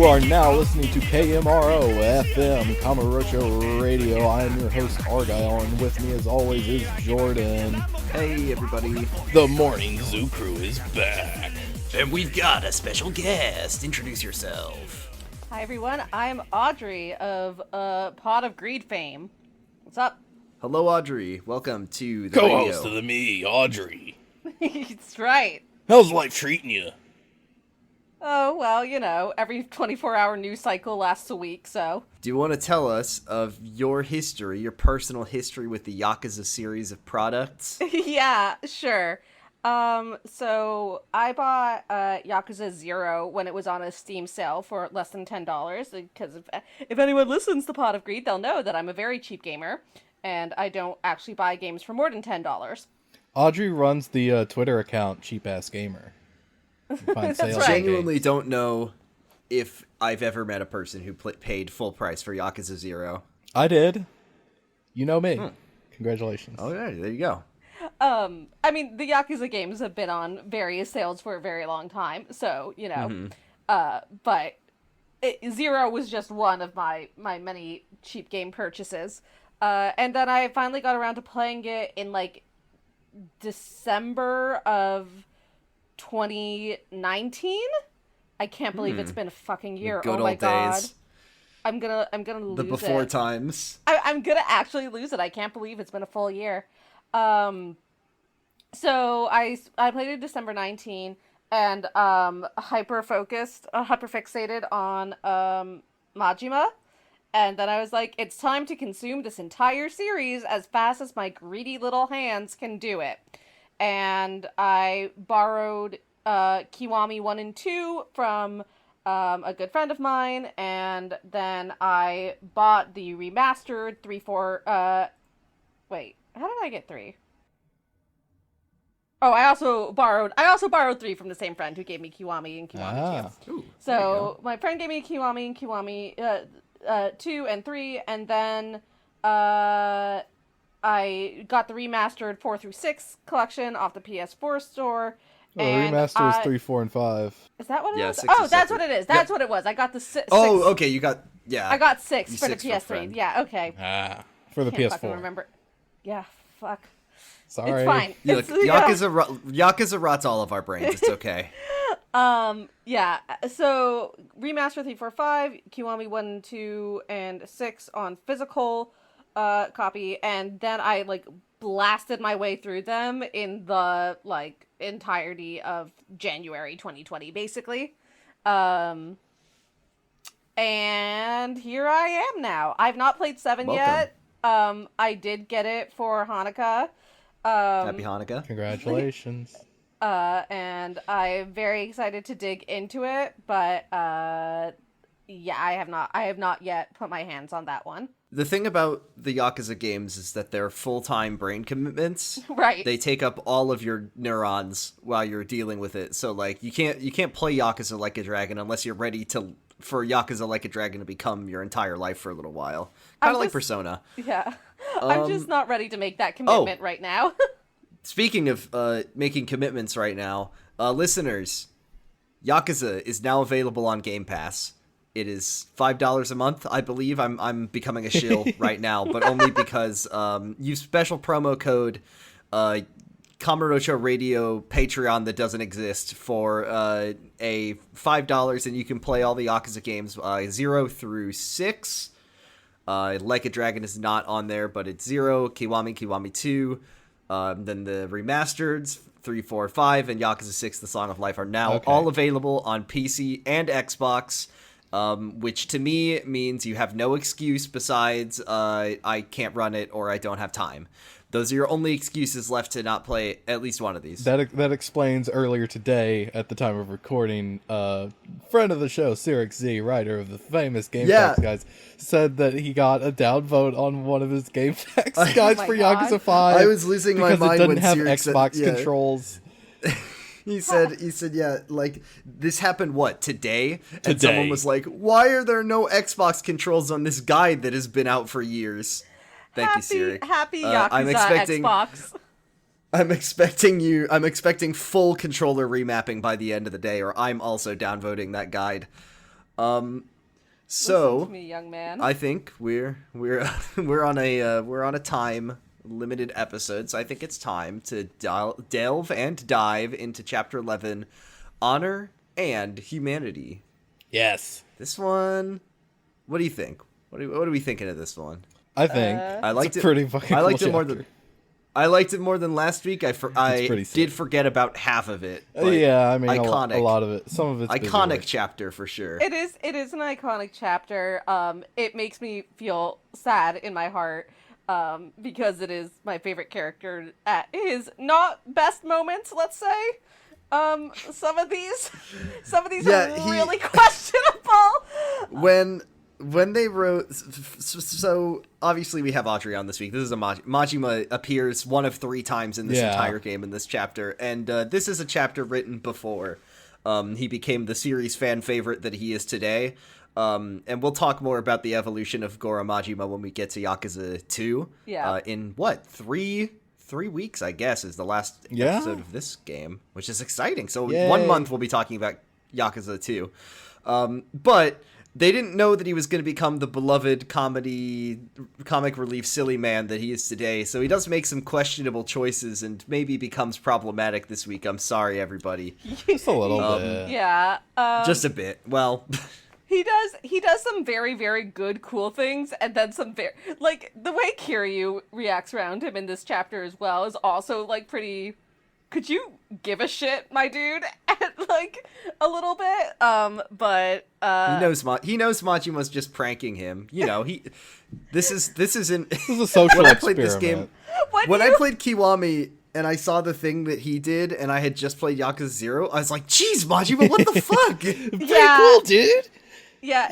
are now listening to KMRO FM, Kamurocho Radio. I am your host, Argyle, and with me as always is Jordan. Hey everybody. The Morning Zoo Crew is back. And we've got a special guest. Introduce yourself. Hi everyone, I'm Audrey of Pot of Greed fame. What's up? Hello Audrey, welcome to the Co-host radio. of the me, Audrey. That's right. How's life treating you? Oh, well, you know, every 24-hour news cycle lasts a week, so. Do you want to tell us of your history, your personal history with the Yakuza series of products? Yeah, sure. So I bought Yakuza 0 when it was on a Steam sale for less than $10, because if anyone listens to Pot of Greed, they'll know that I'm a very cheap gamer, and I don't actually buy games for more than $10. Audrey runs the Twitter account Cheap Ass Gamer. That's right. Genuinely don't know if I've ever met a person who paid full price for Yakuza 0. I did. You know me. Congratulations. Oh yeah, there you go. I mean, the Yakuza games have been on various sales for a very long time, so, you know, but 0 was just one of my many cheap game purchases. And then I finally got around to playing it in, like, December of 2019. I can't believe it's been a fucking year. The good oh my old god. days. I'm gonna lose The before it. times. I'm gonna actually lose it. I can't believe it's been a full year. So I played it December 19 and hyper fixated on Majima. And then I was like, it's time to consume this entire series as fast as my greedy little hands can do it. And I borrowed Kiwami 1 and 2 from a good friend of mine, and then I bought the remastered 3, 4, wait, how did I get 3? Oh, I also borrowed 3 from the same friend who gave me Kiwami and Kiwami 2. Ooh, So my friend gave me Kiwami and Kiwami 2 and 3, and then I got the remastered 4 through 6 collection off the PS4 store. Well, the remaster is 3, 4, and 5. Is that what it was? 6 Oh, is that's separate. what it is. That's what it was. I got the 6. Oh, okay, you got, yeah. I got 6 You for the 6 for PS3. friend. Yeah, okay. For the Can't fucking PS4. remember. Yeah, fuck. Sorry. It's fine. Look, Yakuza rots all of our brains. It's okay. Yeah, so remaster 3, 4, 5, Kiwami 1, 2, and 6 on physical copy, and then I, like, blasted my way through them in the, like, entirety of January 2020, basically. And here I am now. I've not played 7 yet. I did get it for Hanukkah. Happy Hanukkah. Congratulations. And I'm very excited to dig into it, but yeah, I have not yet put my hands on that one. The thing about the Yakuza games is that they're full-time brain commitments. Right. They take up all of your neurons while you're dealing with it. So like you can't play Yakuza Like a Dragon unless you're ready for Yakuza Like a Dragon to become your entire life for a little while. Kind of like Persona. Yeah. I'm just not ready to make that commitment right now. Speaking of making commitments right now, listeners, Yakuza is now available on Game Pass. It is $5 a month, I believe. I'm becoming a shill right now, but only because use special promo code Kamurocho Radio Patreon that doesn't exist for a $5, and you can play all the Yakuza games 0 through 6. Like a Dragon is not on there, but it's 0, Kiwami 2. Then the remastered 3, 4, 5, and Yakuza 6, The Song of Life are now all available on PC and Xbox, which to me means you have no excuse besides I can't run it or I don't have time. Those are your only excuses left to not play at least one of these. That explains earlier today, at the time of recording, friend of the show, Cyrix Z, writer of the famous Game Facts guys, said that he got a downvote on one of his Game Facts guides for Yakuza 5. I was losing my mind when when it doesn't have Cyrix Xbox said, controls. He said, yeah, like, this happened, what, today? And someone was like, why are there no Xbox controls on this guide that has been out for years? Thank you, Siri. Happy Yakuza Xbox. I'm expecting full controller remapping by the end of the day, or I'm also downvoting that guide. So Listen to me, young man. I think we're on a time limited episode, so I think it's time to delve and dive into chapter 11, Honor and Humanity. Yes. This one, what do you think? What are we thinking of this one? I think I liked it's a pretty fucking I liked cool it more chapter. than I liked it more than last week. I pretty sick. did forget about half of it. But Yeah, I mean, iconic, a lot of it. Some of it's busy iconic work. chapter for sure. It is an iconic chapter. It makes me feel sad in my heart. Because it is my favorite character at his not best moments, let's say. Some of these Yeah, are really questionable. When they wrote, so obviously we have Audrey on this week. This is a Majima appears one of 3 times in this entire game in this chapter, and this is a chapter written before he became the series fan favorite that he is today. And we'll talk more about the evolution of Goro Majima when we get to Yakuza 2. Yeah. In what, 3 weeks, I guess, is the last episode of this game, which is exciting. So Yay. 1 month we'll be talking about Yakuza 2. But they didn't know that he was going to become the beloved comic relief silly man that he is today. So he does make some questionable choices and maybe becomes problematic this week. I'm sorry, everybody. Just a little bit. Yeah. Just a bit. Well... He does some very, very good, cool things, and then some very, like, the way Kiryu reacts around him in this chapter as well is also, like, pretty, could you give a shit, my dude? And, like, a little bit, but, He knows Majima's just pranking him. You know, this is a social when I played this experiment. game, when I played Kiwami and I saw the thing that he did and I had just played Yakuza 0, I was like, "Jeez, Majima, what the fuck?" Pretty Yeah. cool, dude. yeah,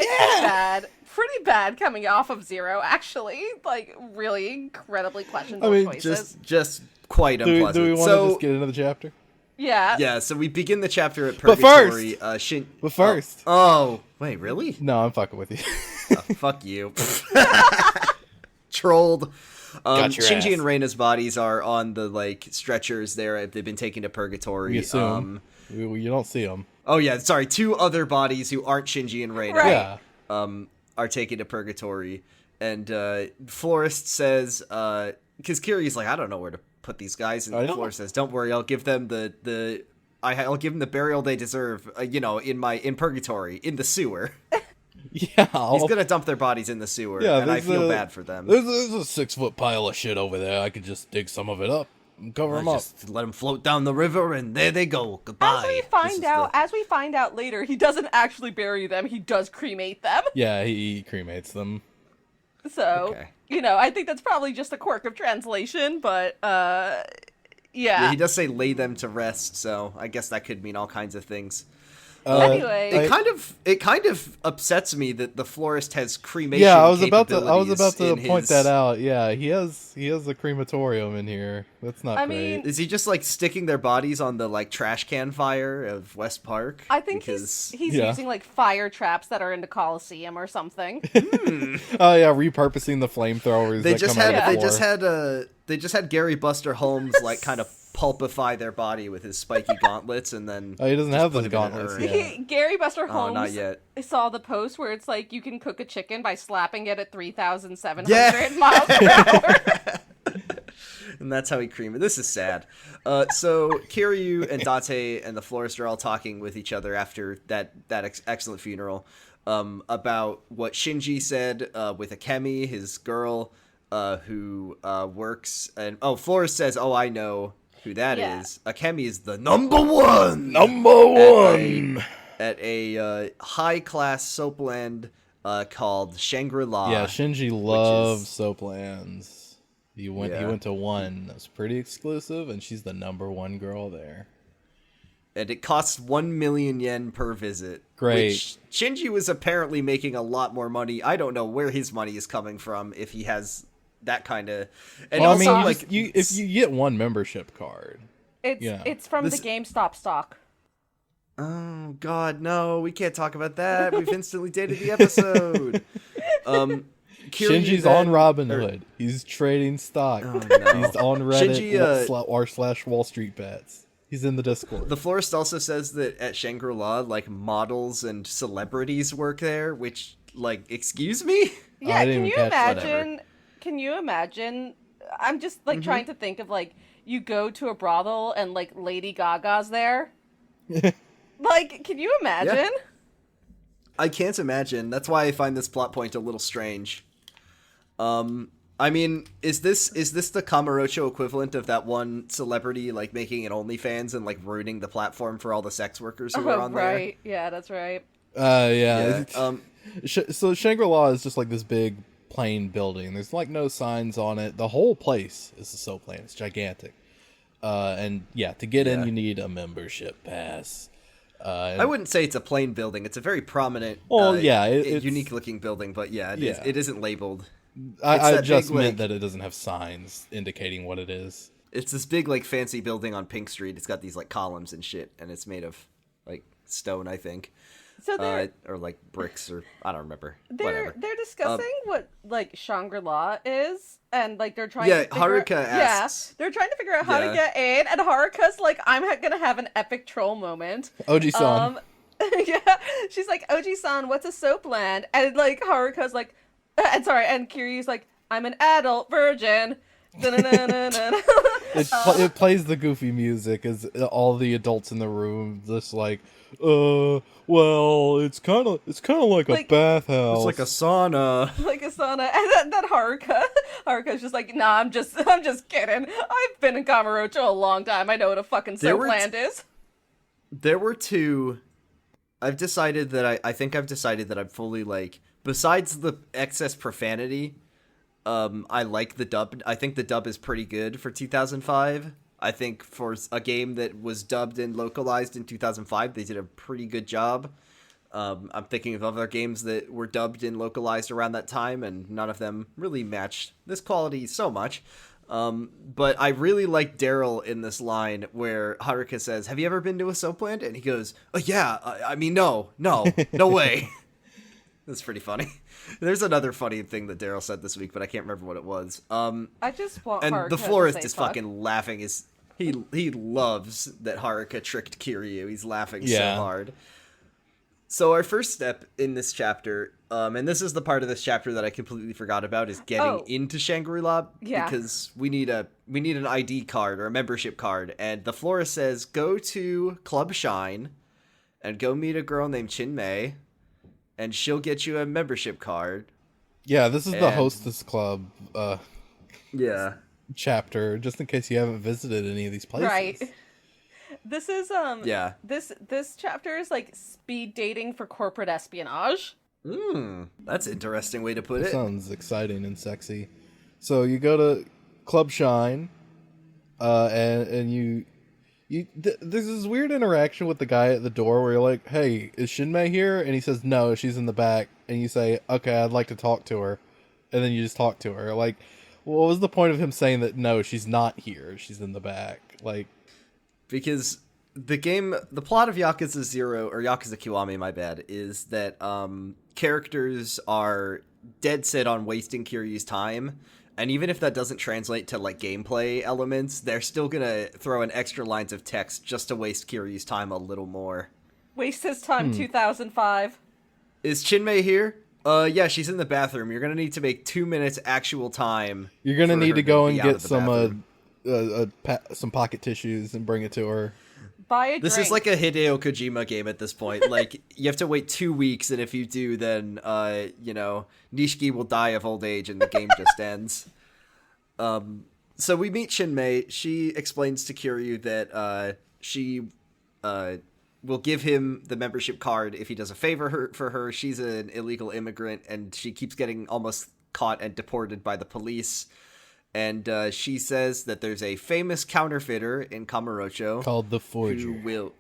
it's pretty bad coming off of 0, actually, like, really incredibly questionable choices. Just quite Do unpleasant. we want to So just get into the chapter? Yeah. so we begin the chapter at But Purgatory. first- But first. Oh, wait, really? No, I'm fucking with you. Fuck you. Trolled. Got your Shinji ass. and Reina's bodies are on the, like, stretchers there. They've been taken to Purgatory. We assume. You don't see them. Oh, yeah, sorry. 2 other bodies who aren't Shinji and Reina Right. Yeah. are taken to Purgatory. And Florist says, because Kiryu's like, I don't know where to put these guys. And Florist says, don't worry, I'll give them I'll give them the burial they deserve, in Purgatory, in the sewer. Yeah. He's gonna dump their bodies in the sewer, Yeah, and I there's feel a- bad for them. There's a 6-foot pile of shit over there. I could just dig some of it up and cover them up. Just let them float down the river, and there they go. Goodbye. As we find out later, he doesn't actually bury them, he does cremate them. Yeah, he cremates them. So, Okay. I think that's probably just a quirk of translation, but, Yeah, he does say lay them to rest, so I guess that could mean all kinds of things. Anyway. It kind of upsets me that the florist has cremation. Yeah, I was about to capabilities point in that his- out. Yeah, he has a crematorium in here. That's not I great. mean- Is he just like sticking their bodies on the like trash can fire of West Park? I think because he's Yeah. using, like, fire traps that are in the Coliseum or something. Oh yeah, repurposing the flamethrowers. they that just come out had of the they just had Gary Buster Holmes like kind of pulpify their body with his spiky gauntlets, and then Oh, he doesn't have put those it in an gauntlets urn. yet. Gary Buster Oh, Holmes not yet. saw the post where it's like you can cook a chicken by slapping it at 3,700 Yeah. miles per hour. And that's how he creamed it. This is sad. So Kiryu and Date and the florist are all talking with each other after that excellent funeral about what Shinji said with Akemi, his girl, who works. And florist says, "Oh, I know who that Yeah. is. Akemi is the number one at a high class soapland called Shangri-La." Yeah, Shinji loves soaplands. He went to one that's pretty exclusive, and she's the number one girl there. And it costs 1 million yen per visit. Great. Which Shinji was apparently making a lot more money. I don't know where his money is coming from if he has that kind of. And Well, also, I mean, like, if you get one membership card, It's from This- the GameStop stock. oh god, no, we can't talk about that. We've instantly dated the episode. Kiryu Shinji's then- on Robinhood. He's trading stock. Oh, no. He's on Reddit Shinji, /Wall Street Bets. He's in the Discord. The florist also says that at Shangri-La, like, models and celebrities work there, which, like, excuse me? Yeah, I didn't can you even catch that. imagine? Can you imagine? I'm just like trying to think of like you go to a brothel and like Lady Gaga's there. Like, can you imagine? Yeah. I can't imagine. That's why I find this plot point a little strange. I mean, is this the Kamurocho equivalent of that one celebrity like making an OnlyFans and like ruining the platform for all the sex workers who are on there? Right. Yeah, that's right. Yeah. Yeah. So Shangri-La is just like this big plain building. There's like no signs on it. The whole place is a soapland. It's gigantic. And yeah, to get in, you need a membership pass. I wouldn't say it's a plain building. It's a very prominent, it's unique-looking building. But yeah, it isn't labeled. I just meant that it doesn't have signs indicating what it is. It's this big, like, fancy building on Pink Street. It's got these like columns and shit, and it's made of like stone, I think. So or like bricks, or I don't remember. They're discussing what like Shangri-La is, and like they're trying. Yeah, to figure Haruka asks. Yeah, they're trying to figure out how to get in, and Haruka's like, "I'm gonna have an epic troll moment." Oji-san. Yeah, she's like, "Oji-san, what's a soapland?" And like Haruka's like, and Kiryu's like, "I'm an adult virgin." It plays the goofy music as all the adults in the room just like, well, it's kind of like a bathhouse. It's like a sauna. Like a sauna. And that Haruka's just like, nah, I'm just kidding. I've been in Kamurocho a long time. I know what a fucking soapland is. There were two. I've decided that I think I've decided that I'm fully like, besides the excess profanity, I like the dub. I think the dub is pretty good for 2005. I think for a game that was dubbed and localized in 2005, they did a pretty good job. I'm thinking of other games that were dubbed and localized around that time, and none of them really matched this quality so much. But I really like Daryl in this line where Haruka says, "Have you ever been to a soapland?" And he goes, "Oh yeah, I mean, no way." That's pretty funny. There's another funny thing that Daryl said this week, but I can't remember what it was. I just want and Haruka the florist to say is fuck. fucking laughing. He loves that Haruka tricked Kiryu. He's laughing so hard. So our first step in this chapter, and this is the part of this chapter that I completely forgot about, is getting into Shangri-La. Yeah. Because we need an ID card or a membership card, and the florist says go to Club Shine, and go meet a girl named Chin-mei, and she'll get you a membership card. Yeah, this is the Hostess Club chapter, just in case you haven't visited any of these places. Right. This is this chapter is like speed dating for corporate espionage. That's an interesting way to put it. Sounds exciting and sexy. So you go to Club Shine, and there's this weird interaction with the guy at the door where you're like, "Hey, is Shinmei here?" And he says, "No, she's in the back." And you say, "Okay, I'd like to talk to her," and then you just talk to her. Like, what was the point of him saying that? No, she's not here. She's in the back. Like, because the plot of Yakuza 0, or Yakuza Kiwami, my bad, is that characters are dead set on wasting Kiryu's time, and even if that doesn't translate to like gameplay elements, they're still gonna throw in extra lines of text just to waste Kiryu's time a little more. Waste his time. 2005. Is Chinmei here? Yeah, she's in the bathroom. You're gonna need to make 2 minutes actual time. You're gonna need to go and get some pocket tissues and bring it to her. Buy a drink. This is like a Hideo Kojima game at this point. Like, you have to wait 2 weeks, and if you do, then Nishiki will die of old age, and the game just ends. So we meet Shinmei. She explains to Kiryu that she will give him the membership card if he does a favor for her. She's an illegal immigrant, and she keeps getting almost caught and deported by the police. And she says that there's a famous counterfeiter in Kamurocho called the Forger. Who will...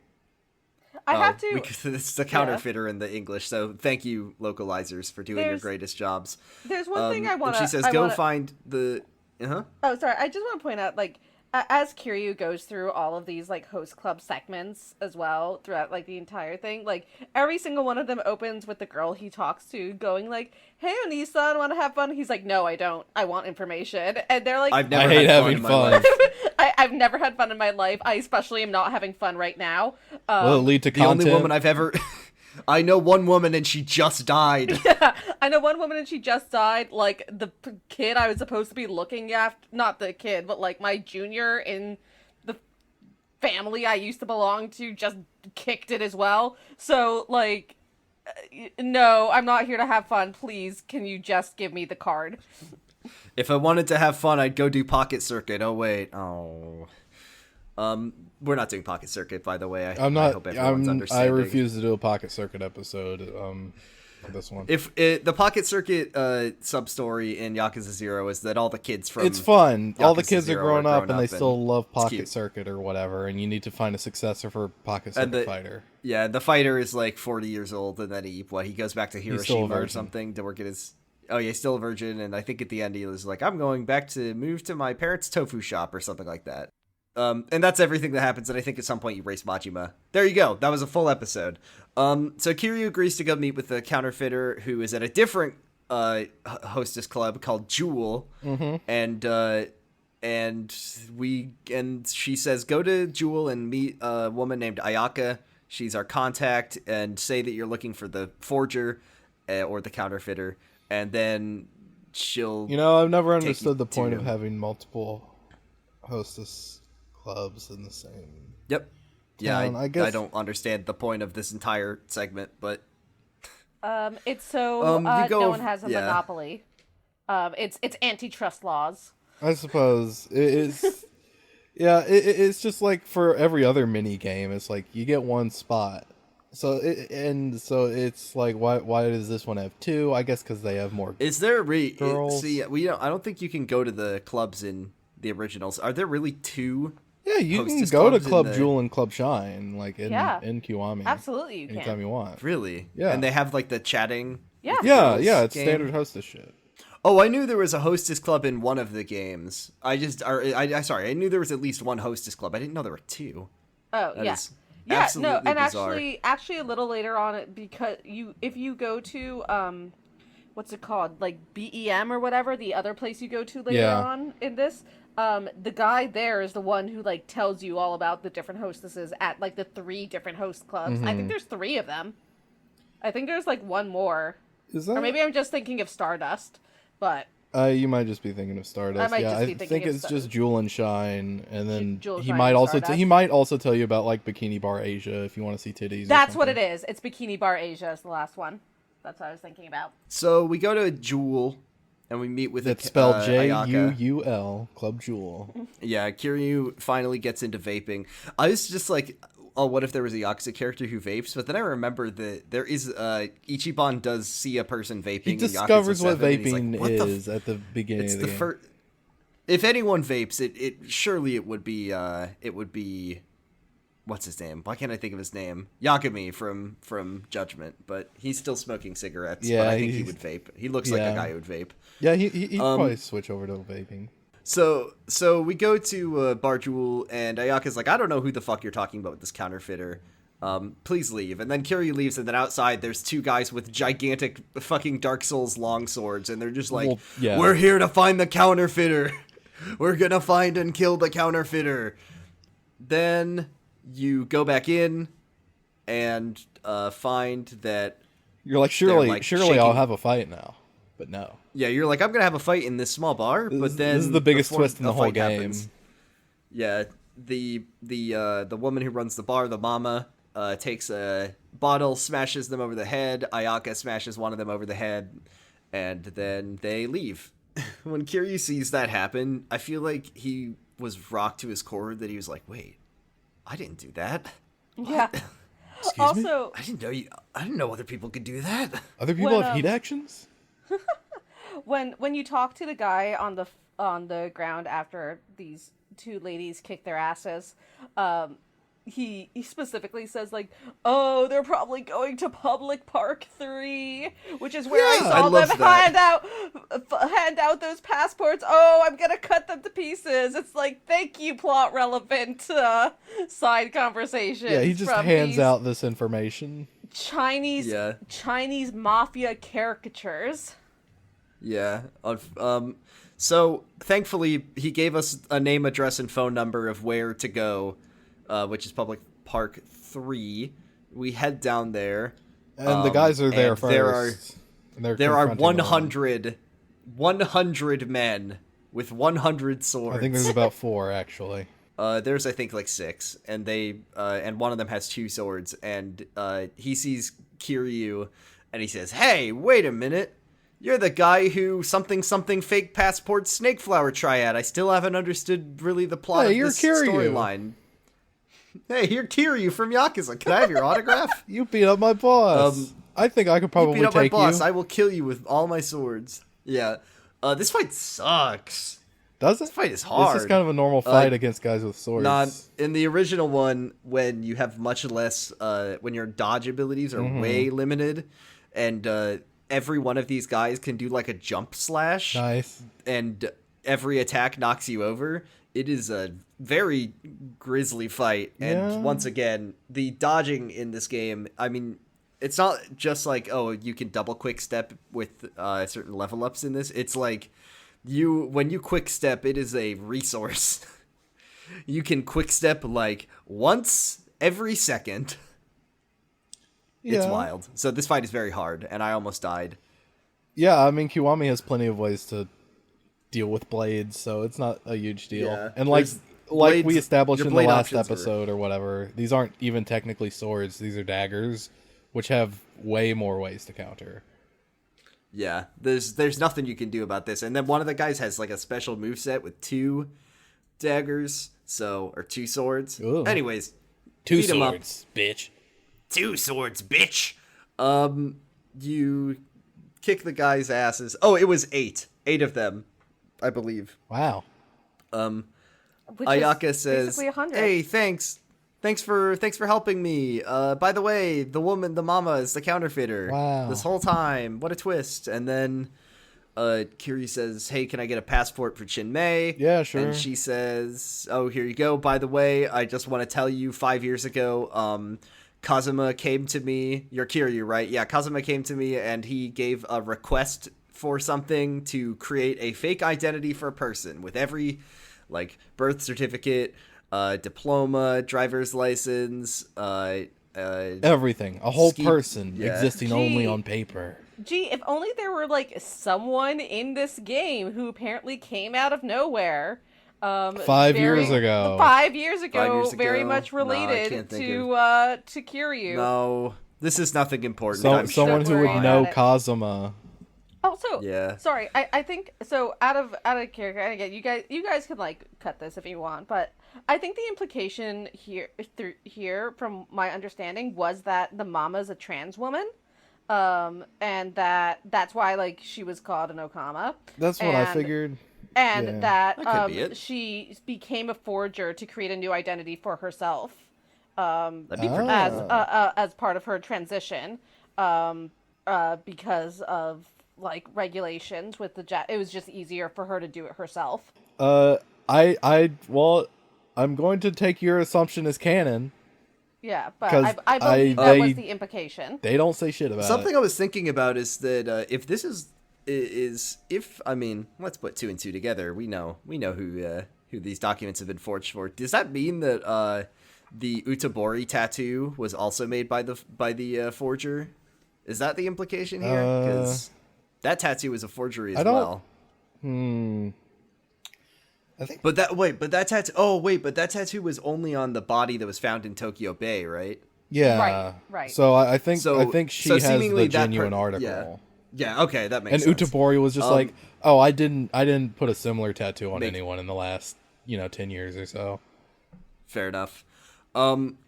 I have to... It's the counterfeiter in the English, so thank you, localizers, for doing your greatest jobs. There's one thing I want to... She says, find the... Oh, sorry. I just want to point out, like, as Kiryu goes through all of these like host club segments as well throughout like the entire thing, like every single one of them opens with the girl he talks to going like, "Hey, Oni-san, want to have fun?" He's like, "No, I don't. I want information." And they're like, I've never I hate had having fun. In my life. I've never had fun in my life. I especially am not having fun right now. Will it lead to The content? only woman I've ever. I know one woman and she just died. Yeah, I know one woman and she just died. Like, the kid I was supposed to be looking after, not the kid, but like my junior in the family I used to belong to just kicked it as well. So, like, no, I'm not here to have fun. Please, can you just give me the card? If I wanted to have fun, I'd go do Pocket Circuit. Oh, wait. Oh. We're not doing Pocket Circuit, by the way. I'm not. I hope everyone's I understanding. refuse to do a Pocket Circuit episode. For this one. If the Pocket Circuit sub story in Yakuza 0 is that all the kids from It's fun. All the Yakuza kids are 0 grown up and they and still love it's Pocket cute. Circuit or whatever, and you need to find a successor for Pocket And Circuit Fighter. Yeah, the fighter is like 40 years old, and then he goes back to still a Hiroshima or virgin. something to work at his. Oh yeah, he's still a virgin, and I think at the end he was like, "I'm going back to move to my parents' tofu shop" or something like that. And that's everything that happens, and I think at some point you race Majima. There you go. That was a full episode. So Kiryu agrees to go meet with the counterfeiter who is at a different hostess club called Jewel, and she says go to Jewel and meet a woman named Ayaka. She's our contact, and say that you're looking for the forger or the counterfeiter, and then she'll. I've never take understood the you point to- of having multiple hostess clubs in the same. Yep. Yeah, town. I guess I don't understand the point of this entire segment, but It's so you go no of- one has a yeah. monopoly. It's antitrust laws. I suppose it is. Yeah, it's just like for every other mini game. It's like you get one spot. So it's like why does this one have two? I guess because they have more. is there Girls. see I don't think you can go to the clubs in the originals. Are there really two? Yeah, you can hostess go to clubs in Club the- Jewel and Club Shine like in Yeah. Kiwami. Absolutely, you Anytime can. you want. Really? Yeah. And they have like the chatting. Yeah. Yeah, it's game. standard hostess shit. Oh, I knew there was a hostess club in one of the games. I knew there was at least one hostess club. I didn't know there were two. Oh, That yeah. is Yeah, absolutely no, and bizarre. actually a little later on, because if you go to what's it called, like BEM or whatever, the other place you go to later Yeah. on in this, the guy there is the one who like tells you all about the different hostesses at like the 3 different host clubs. I think there's 3 of them. I think there's like one more, Is that? or maybe I'm just thinking of Stardust, but You might just be thinking of Stardust. I might yeah, just be I thinking think of it's just Jewel and Shine, and then Jewel, he Shine, might and also Stardust. he might also tell you about like Bikini Bar Asia if you want to see titties. that's what it is. It's Bikini Bar Asia is the last one. That's what I was thinking about. So we go to Jewel, and we meet with It's spelled Ayaka. JUUL, Club Jewel. Yeah, Kiryu finally gets into vaping. I was just like, oh, what if there was a Yakuza character who vapes? But then I remember that there is Ichiban does see a person vaping. He in discovers Yakuza what 7, and he's vaping like, what the is at the beginning It's of the the game. first. If anyone vapes, it surely it would be what's his name? Why can't I think of his name? Yakami from Judgment, but he's still smoking cigarettes. Yeah, but I think he he's- would vape. He looks like a yeah. guy who would vape. Yeah, he'd probably switch over to vaping. So we go to Bar Jewel, and Ayaka's like, I don't know who the fuck you're talking about with this counterfeiter. Please leave. And then Kiryu leaves, and then outside there's 2 guys with gigantic fucking Dark Souls long swords, and they're just like, Well, yeah. we're here to find the counterfeiter. We're gonna find and kill the counterfeiter. Then you go back in and find that, You're like, surely like, I'll shaking- have a fight now, but no. yeah, you're like, I'm gonna have a fight in this small bar, but then This is the biggest before twist in the a whole fight game. happens- Yeah, the woman who runs the bar, the mama, takes a bottle, smashes them over the head. Ayaka smashes one of them over the head, and then they leave. When Kiryu sees that happen, I feel like he was rocked to his core. That he was like, "Wait, I didn't do that. Yeah. Excuse me? Also, I didn't know other people could do that." Other people When, have heat actions? when you talk to the guy on the ground after these 2 ladies kick their asses, he specifically says like, "Oh, they're probably going to Public Park 3, which is where I saw them hand out those passports. Oh, I'm gonna cut them to pieces." It's like, thank you, plot relevant side conversation. Yeah, he just hands out this information. Chinese mafia caricatures. Yeah. So thankfully he gave us a name, address, and phone number of where to go, which is Public Park 3. We head down there. And the guys are there first. There are 100 men with 100 swords. I think there's about 4 actually. There's I think like 6, and and one of them has 2 swords, and he sees Kiryu, and he says, "Hey, wait a minute. You're the guy who something fake passport snake flower triad. I still haven't understood really the plot of this storyline." Hey, you're Kiryu from Yakuza. Can I have your autograph? You beat up my boss. I think I could probably you beat up take my boss. you. I will kill you with all my swords. Yeah. This fight sucks. Does it? This fight is hard. This is kind of a normal fight against guys with swords. Not in the original one, when you have much less, when your dodge abilities are way limited, and every one of these guys can do like a jump slash. Nice. And every attack knocks you over. It is a very grisly fight. And once again, the dodging in this game, I mean, it's not just like, oh, you can double quick step with certain level ups in this. It's like when you quick step, it is a resource. You can quick step like once every second. Yeah. It's wild. So this fight is very hard, and I almost died. Yeah, I mean, Kiwami has plenty of ways to deal with blades, so it's not a huge deal. Yeah. And like we established in the last episode or whatever, these aren't even technically swords. These are daggers, which have way more ways to counter. Yeah, there's nothing you can do about this. And then one of the guys has like a special moveset with 2 daggers, or 2 swords. Ooh. Anyways, 2 swords, bitch. 2 swords, bitch. You kick the guy's asses. Oh, it was 8. 8 of them, I believe. Wow. Ayaka says, "Hey, thanks for helping me. By the way, the mama is the counterfeiter. Wow. This whole time. What a twist." And then Kiryu says, "Hey, can I get a passport for Chinmei?" Yeah, sure. And she says, "Oh, here you go. By the way, I just want to tell you, 5 years ago, Kazuma came to me." You're Kiryu, right? Yeah, Kazuma came to me, and he gave a request for something to create a fake identity for a person with every, like, birth certificate, diploma, driver's license, everything. A whole person existing only on paper. Gee, if only there were, like, someone in this game who apparently came out of nowhere. 5 years ago. 5 years ago, very much related to Kiryu. No, this is nothing important. Someone who would know Kazuma. Also, sorry, I think so. Out of character, again, you guys can like cut this if you want, but I think the implication here, from my understanding, was that the mama's a trans woman, and that's why like she was called an Okama. That's what I figured. And that she became a forger to create a new identity for herself, as part of her transition, because of like regulations with it was just easier for her to do it herself. Well, I'm going to take your assumption as canon. Yeah, but I believe that was the implication. They don't say shit about Something it. I was thinking about is that if this is I mean, let's put 2 and 2 together. We know who these documents have been forged for. Does that mean that the Utabori tattoo was also made by the forger? Is that the implication here? Because that tattoo is a forgery as well. I think. But that tattoo. Oh wait, but that tattoo was only on the body that was found in Tokyo Bay, right? Yeah. Right. So I think she has the genuine article. Yeah. Yeah, okay, that makes sense. And Utabori was just like, "Oh, I didn't put a similar tattoo on anyone in the last, 10 years or so." Fair enough.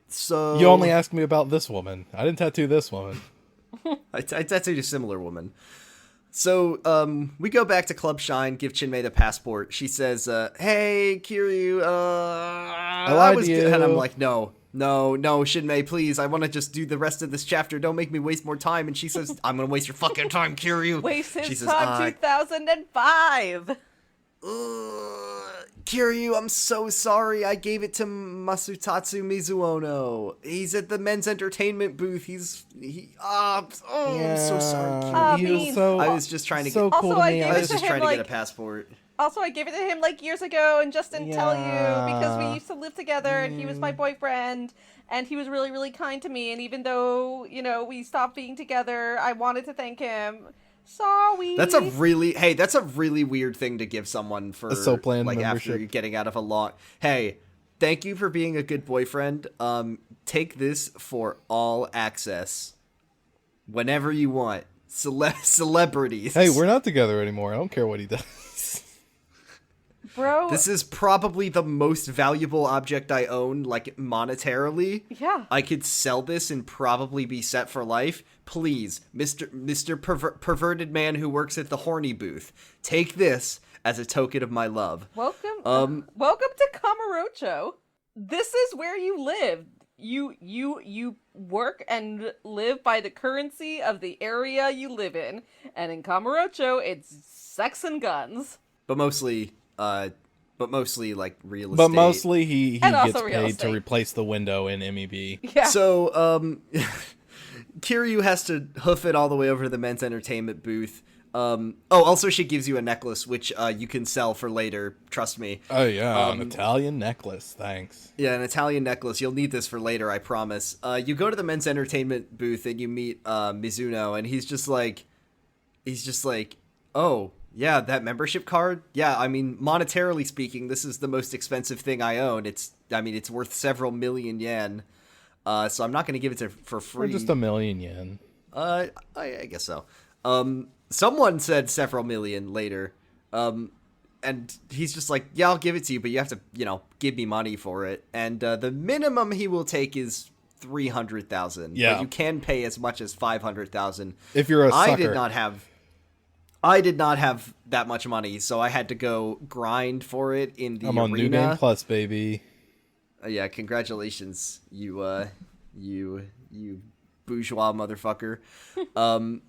So you only asked me about this woman. I didn't tattoo this woman. I tattooed a similar woman. So we go back to Club Shine, give Chinmei the passport. She says, "Hey, Kiryu, I lied to you." And I'm like, "No, no, Shinmei, please, I want to just do the rest of this chapter. Don't make me waste more time. And she says, I'm going to waste your fucking time, Kiryu. Waste his she says, time, 2005. Kiryu, I'm so sorry. I gave it to Masutatsu Mizuono. He's at the men's entertainment booth. I'm so sorry, Kiryu. He was so, I was just trying to so get, cool Also, to I me. gave I it was to just him, trying to like, get a passport. Also, I gave it to him like years ago and just didn't tell you because we Yeah. used to live together and he was my boyfriend and he was really, really kind to me. And even though, we stopped being together, I wanted to thank him. Sorry. That's a really weird thing to give someone for A soapland like membership. after you're getting out of a long. Hey, thank you for being a good boyfriend. Take this for all access whenever you want. Celebrities. Hey, we're not together anymore. I don't care what he does. Bro. This is probably the most valuable object I own, like monetarily. Yeah. I could sell this and probably be set for life. Please, Mr. Perverted man who works at the horny booth, take this as a token of my love. Welcome to Kamurocho. This is where you live. You work and live by the currency of the area you live in. And in Kamurocho, it's sex and guns. But mostly like real estate. But mostly he And gets also real paid estate. to replace the window in MEB. Yeah. So, Kiryu has to hoof it all the way over to the men's entertainment booth. Also she gives you a necklace, which you can sell for later, trust me. Oh yeah, an Italian necklace, thanks. Yeah, an Italian necklace. You'll need this for later, I promise. You go to the men's entertainment booth and you meet Mizuno, and he's just like, oh, yeah, that membership card? Yeah, I mean, monetarily speaking, this is the most expensive thing I own. It's worth several million yen. So I'm not going to give it for free. Or just a million yen. I guess so. Someone said several million later. And he's just like, yeah, I'll give it to you, but you have to, give me money for it. And the minimum he will take is 300,000. Yeah. But you can pay as much as 500,000. If you're a sucker. I did not have that much money, so I had to go grind for it in the I'm arena. on New Game Plus, baby. Yeah, congratulations, you bourgeois motherfucker.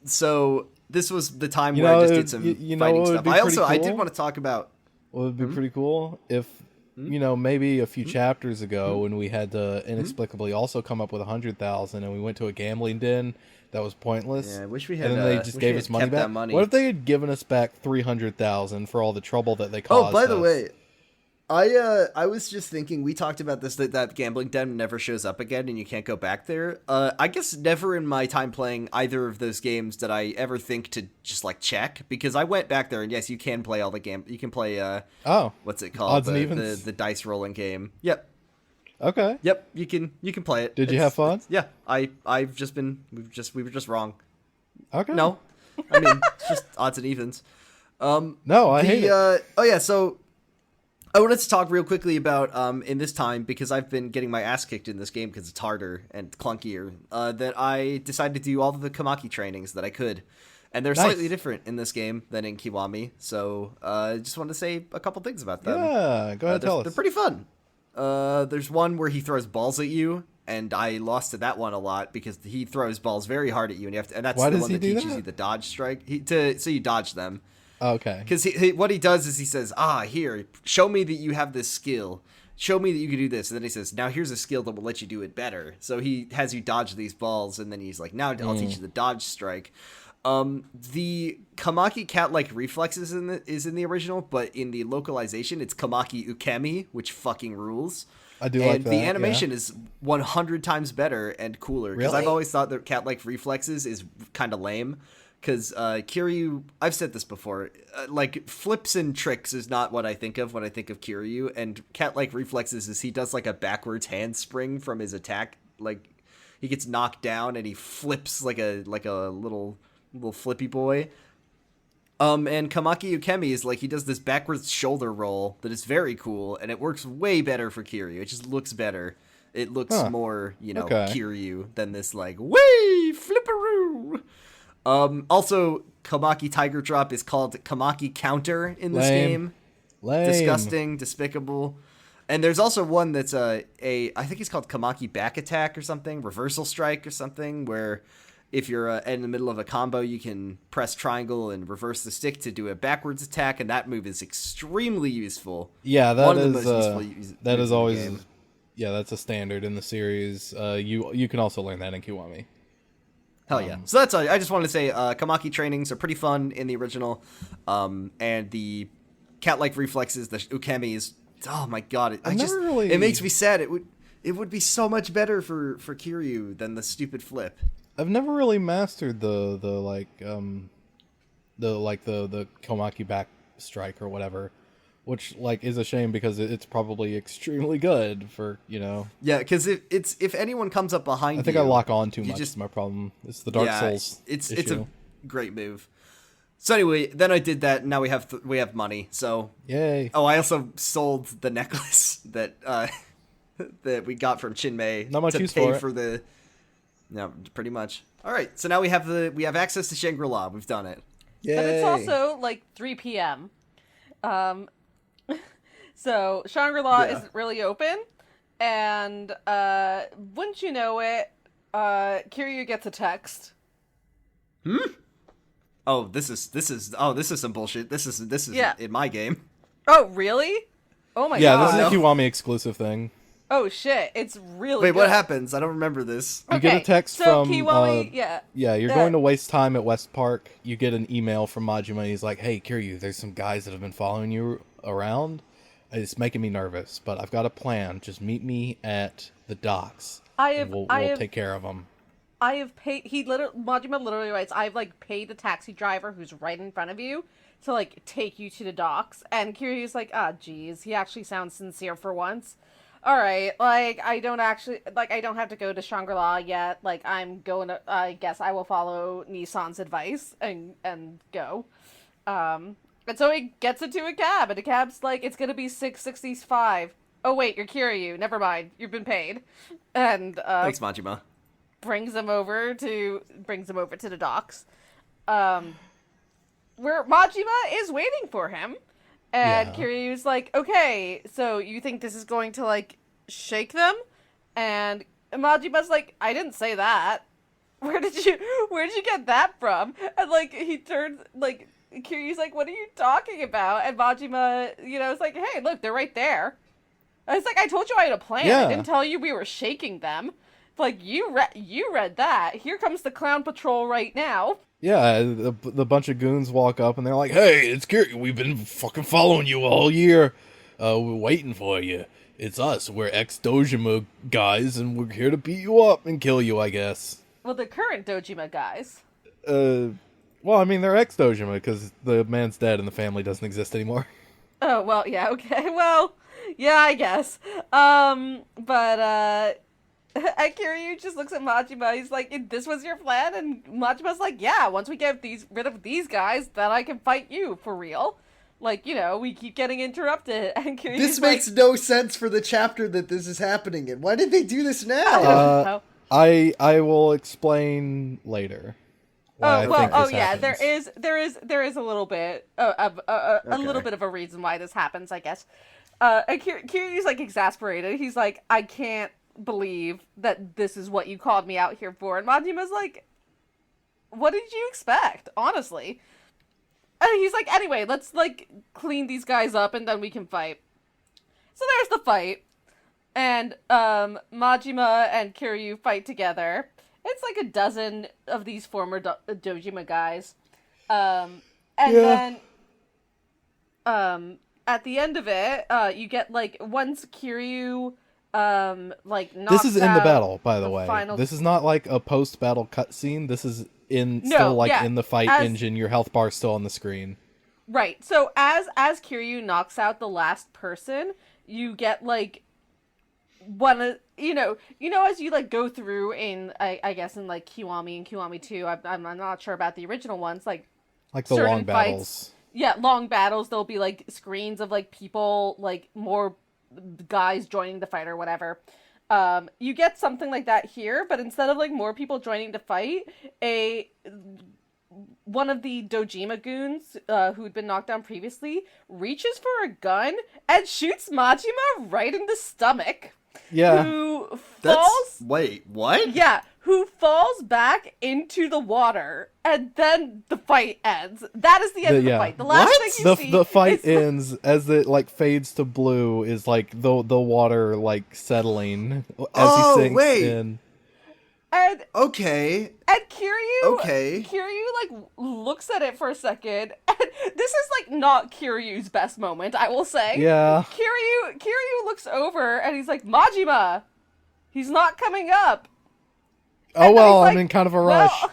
So this was the time where I just did some fighting stuff. I did want to talk about. Well, it would be pretty cool if, maybe a few chapters ago when we had to inexplicably also come up with 100,000 and we went to a gambling den that was pointless. Yeah, I wish we had. And then they just gave us money back. What if they had given us back 300,000 for all the trouble that they caused? Oh, by the way, I was just thinking, we talked about this, that gambling den never shows up again and you can't go back there. I guess never in my time playing either of those games did I ever think to just like check, because I went back there and yes, you can play all the you can play what's it called? Odds and evens? The dice rolling game. Yep. Okay. Yep, you can play it. Did you have fun? Yeah, we were just wrong. Okay. No. I mean, it's just odds and evens. No, I hate it. So I wanted to talk real quickly about, in this time, because I've been getting my ass kicked in this game because it's harder and clunkier, that I decided to do all of the Kamaki trainings that I could. And they're slightly different in this game than in Kiwami, so I just wanted to say a couple things about them. Yeah, go ahead, tell us. They're pretty fun. There's one where he throws balls at you, and I lost to that one a lot because he throws balls very hard at you, and you have to, and that's the one that teaches you the dodge strike, so you dodge them. Okay. Because what he does is he says, here, show me that you have this skill. Show me that you can do this. And then he says, now here's a skill that will let you do it better. So he has you dodge these balls, and then he's like, now I'll teach you the dodge strike. The Kamaki cat-like reflexes is in the original, but in the localization, it's Kamaki Ukemi, which fucking rules. I do like that. And the animation is 100 times better and cooler. Because Really? I've always thought that cat-like reflexes is kind of lame. Because Kiryu, I've said this before, like flips and tricks is not what I think of when I think of Kiryu, and cat-like reflexes is he does like a backwards handspring from his attack, like he gets knocked down and he flips like a little flippy boy. And Kamaki Ukemi is like he does this backwards shoulder roll that is very cool, and it works way better for Kiryu. It just looks better. It looks more, Kiryu than this like way flipperoo. Also, Kamaki Tiger Drop is called Kamaki Counter in this game. Lame. Disgusting, despicable. And there's also one that's I think it's called Kamaki Back Attack or something, Reversal Strike or something, where if you're in the middle of a combo, you can press triangle and reverse the stick to do a backwards attack, and that move is extremely useful. Yeah, that is always... Yeah, that's a standard in the series. You can also learn that in Kiwami. Hell yeah. So that's all. I just wanted to say Kamaki trainings are pretty fun in the original. And the cat-like reflexes, the ukemis, oh my god. It makes me sad. It would be so much better for Kiryu than the stupid flip. I've never really mastered the Komaki back strike or whatever, which is a shame because it's probably extremely good for, Yeah, because if anyone comes up behind you... I think I lock on too much is my problem. It's the Dark Souls it's issue. a great move. So anyway, then I did that, and now we have money, so... Yay. Oh, I also sold the necklace that that we got from Chinmei. Not much to use pay for it. the... No, pretty much. All right, so now we have access to Shangri-La. We've done it. Yay. But it's also 3 p.m. So Shangri-La isn't really open, and wouldn't you know it, Kiryu gets a text. Oh, this is some bullshit. This is in my game. Oh, really? Oh my god. Yeah, this is a Kiwami exclusive thing. Oh shit, it's really Wait, good. what happens? I don't remember this. You get a text from... Kiwami, you're going to waste time at West Park. You get an email from Majima, and he's like, hey, Kiryu, there's some guys that have been following you around. It's making me nervous, but I've got a plan. Just meet me at the docks. We'll take care of them. I have paid... Majima literally writes, I've, paid a taxi driver who's right in front of you to, take you to the docks. And Kiryu's like, geez, he actually sounds sincere for once. All right, I don't have to go to Shangri-La yet. I'm going to, I guess I will follow Nissan's advice and go. And so he gets into a cab, and the cab's it's going to be $6.65. Oh, wait, you're Kiryu. Never mind. You've been paid. And, thanks, Majima. Brings him over to the docks. Where Majima is waiting for him. And Kiryu's like, okay, so you think this is going to, shake them? And Majima's like, I didn't say that. Where did you get that from? And, he turns, Kiryu's like, what are you talking about? And Majima, is like, hey, look, they're right there. And it's like, I told you I had a plan. Yeah. I didn't tell you we were shaking them. You read that. Here comes the clown patrol right now. Yeah, the bunch of goons walk up and they're like, hey, it's Kiryu. We've been fucking following you all year. We're waiting for you. It's us. We're ex-Dojima guys, and we're here to beat you up and kill you, I guess. Well, the current Dojima guys. Well, I mean, they're ex-Dojima because the man's dead and the family doesn't exist anymore. Oh, well, yeah, okay. Well, yeah, I guess. Kiryu just looks at Majima. He's like, this was your plan? And Majima's like, yeah, once we get rid of these guys, then I can fight you for real. We keep getting interrupted. And Kiryu's this makes no sense for the chapter that this is happening in. Why did they do this now? I don't know. I will explain later. There is a little bit a little bit of a reason why this happens, I guess. And Kiryu's exasperated. He's like, I can't believe that this is what you called me out here for. And Majima's like, what did you expect, honestly? And he's like, anyway, let's clean these guys up and then we can fight. So there's the fight, and Majima and Kiryu fight together. It's a dozen of these former Dojima guys, then at the end of it, you get once Kiryu knocks this is in the out battle, by the way. final... This is not a post-battle cutscene. This is in the fight engine. Your health bar still on the screen. Right. So as Kiryu knocks out the last person, you get one of as you go through in I guess in Kiwami and Kiwami 2. I'm not sure about the original ones. The long battles. Yeah, long battles. There'll be screens of people more guys joining the fight or whatever. You get something like that here, but instead of more people joining to fight, one of the Dojima goons, who'd been knocked down previously, reaches for a gun and shoots Majima right in the stomach. Yeah. Who falls... Wait, what? Yeah, who falls back into the water, and then the fight ends. That is the end of the fight. The last thing you see the fight is ends as it like fades to blue is like the water like settling as he sinks in. And okay. And Kiryu like looks at it for a second, and this is like not Kiryu's best moment, I will say. Yeah. Kiryu looks over and he's like, Majima, he's not coming up. Oh well, like, I'm in kind of a rush. Well,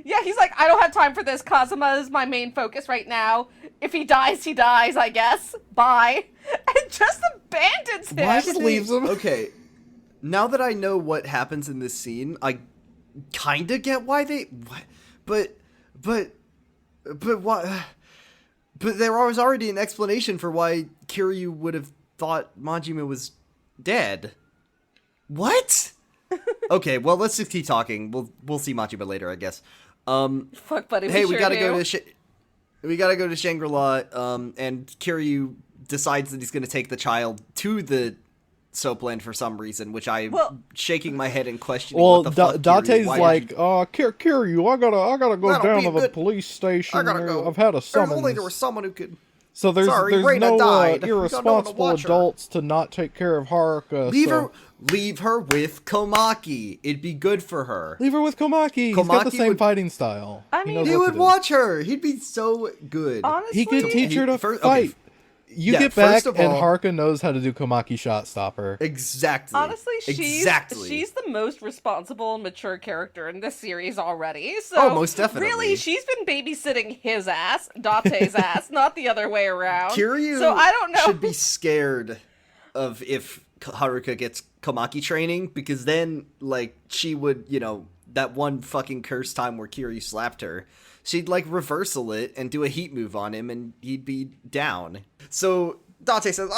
yeah, he's like, I don't have time for this. Kazuma is my main focus right now. If he dies, he dies, I guess. Bye. And just abandons him. Why just leaves him? Okay. Now that I know what happens in this scene, I kind of get why they... But why... But there was already an explanation for why Kiryu would have thought Majima was dead. What? Okay, well, let's just keep talking. We'll see Majima later, I guess. Fuck, buddy. Hey, we sure gotta do. go to Shangri-La, and Kiryu decides that he's gonna take the child to the soapland for some reason, which I'm shaking my head and questioning. Well, what the fuck, Date's Kiryu? like, Kiryu, I gotta go down to the police station. I gotta go. I've had a summons. If only there was someone who could... So there's Reina no died. irresponsible adults to not take care of Haruka. Leave her with Komaki. It'd be good for her. Leave her with Komaki. He's got the same fighting style. I mean, he would watch her. He'd be so good. Honestly, he could teach her to fight. Okay. You get back, and Haruka knows how to do Komaki shot stopper. Exactly. Honestly, she's the most responsible and mature character in this series already. So oh, most definitely. Really, she's been babysitting his ass, Date's ass, not the other way around. Kiryu so I don't know. Should be scared of if Haruka gets Komaki training, because then, like, she would, that one fucking cursed time where Kiryu slapped her, she'd, like, reversal it and do a heat move on him, and he'd be down. So Date says,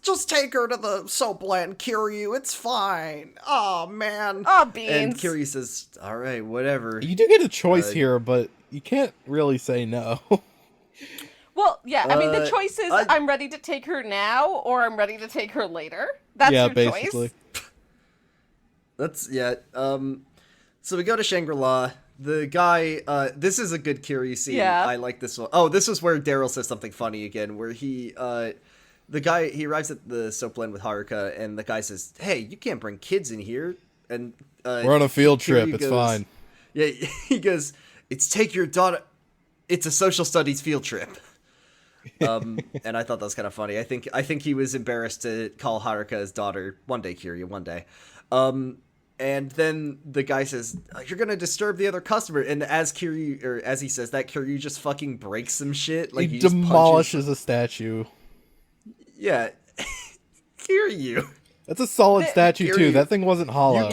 just take her to the soapland, Kiryu, it's fine. Oh, man. Oh, beans. And Kiryu says, all right, whatever. You do get a choice here, but you can't really say no. Well, yeah, I mean, the choice is I'm ready to take her now, or I'm ready to take her later. That's your basically. choice. That's, yeah, so we go to Shangri-La. The guy, this is a good Kiryu scene. Yeah. I like this one. Oh, this is where Daryl says something funny again, where he arrives at the soapland with Haruka, and the guy says, hey, you can't bring kids in here. And we're on a field trip, it's fine. Yeah, he goes, it's a social studies field trip. And I thought that was kind of funny. I think he was embarrassed to call Haruka his daughter. One day, Kiryu, one day. And then the guy says, you're gonna disturb the other customer. And as he says that, Kiryu just fucking breaks some shit. Like, he demolishes a statue. Yeah. Kiryu. That's a solid statue, too. That thing wasn't hollow.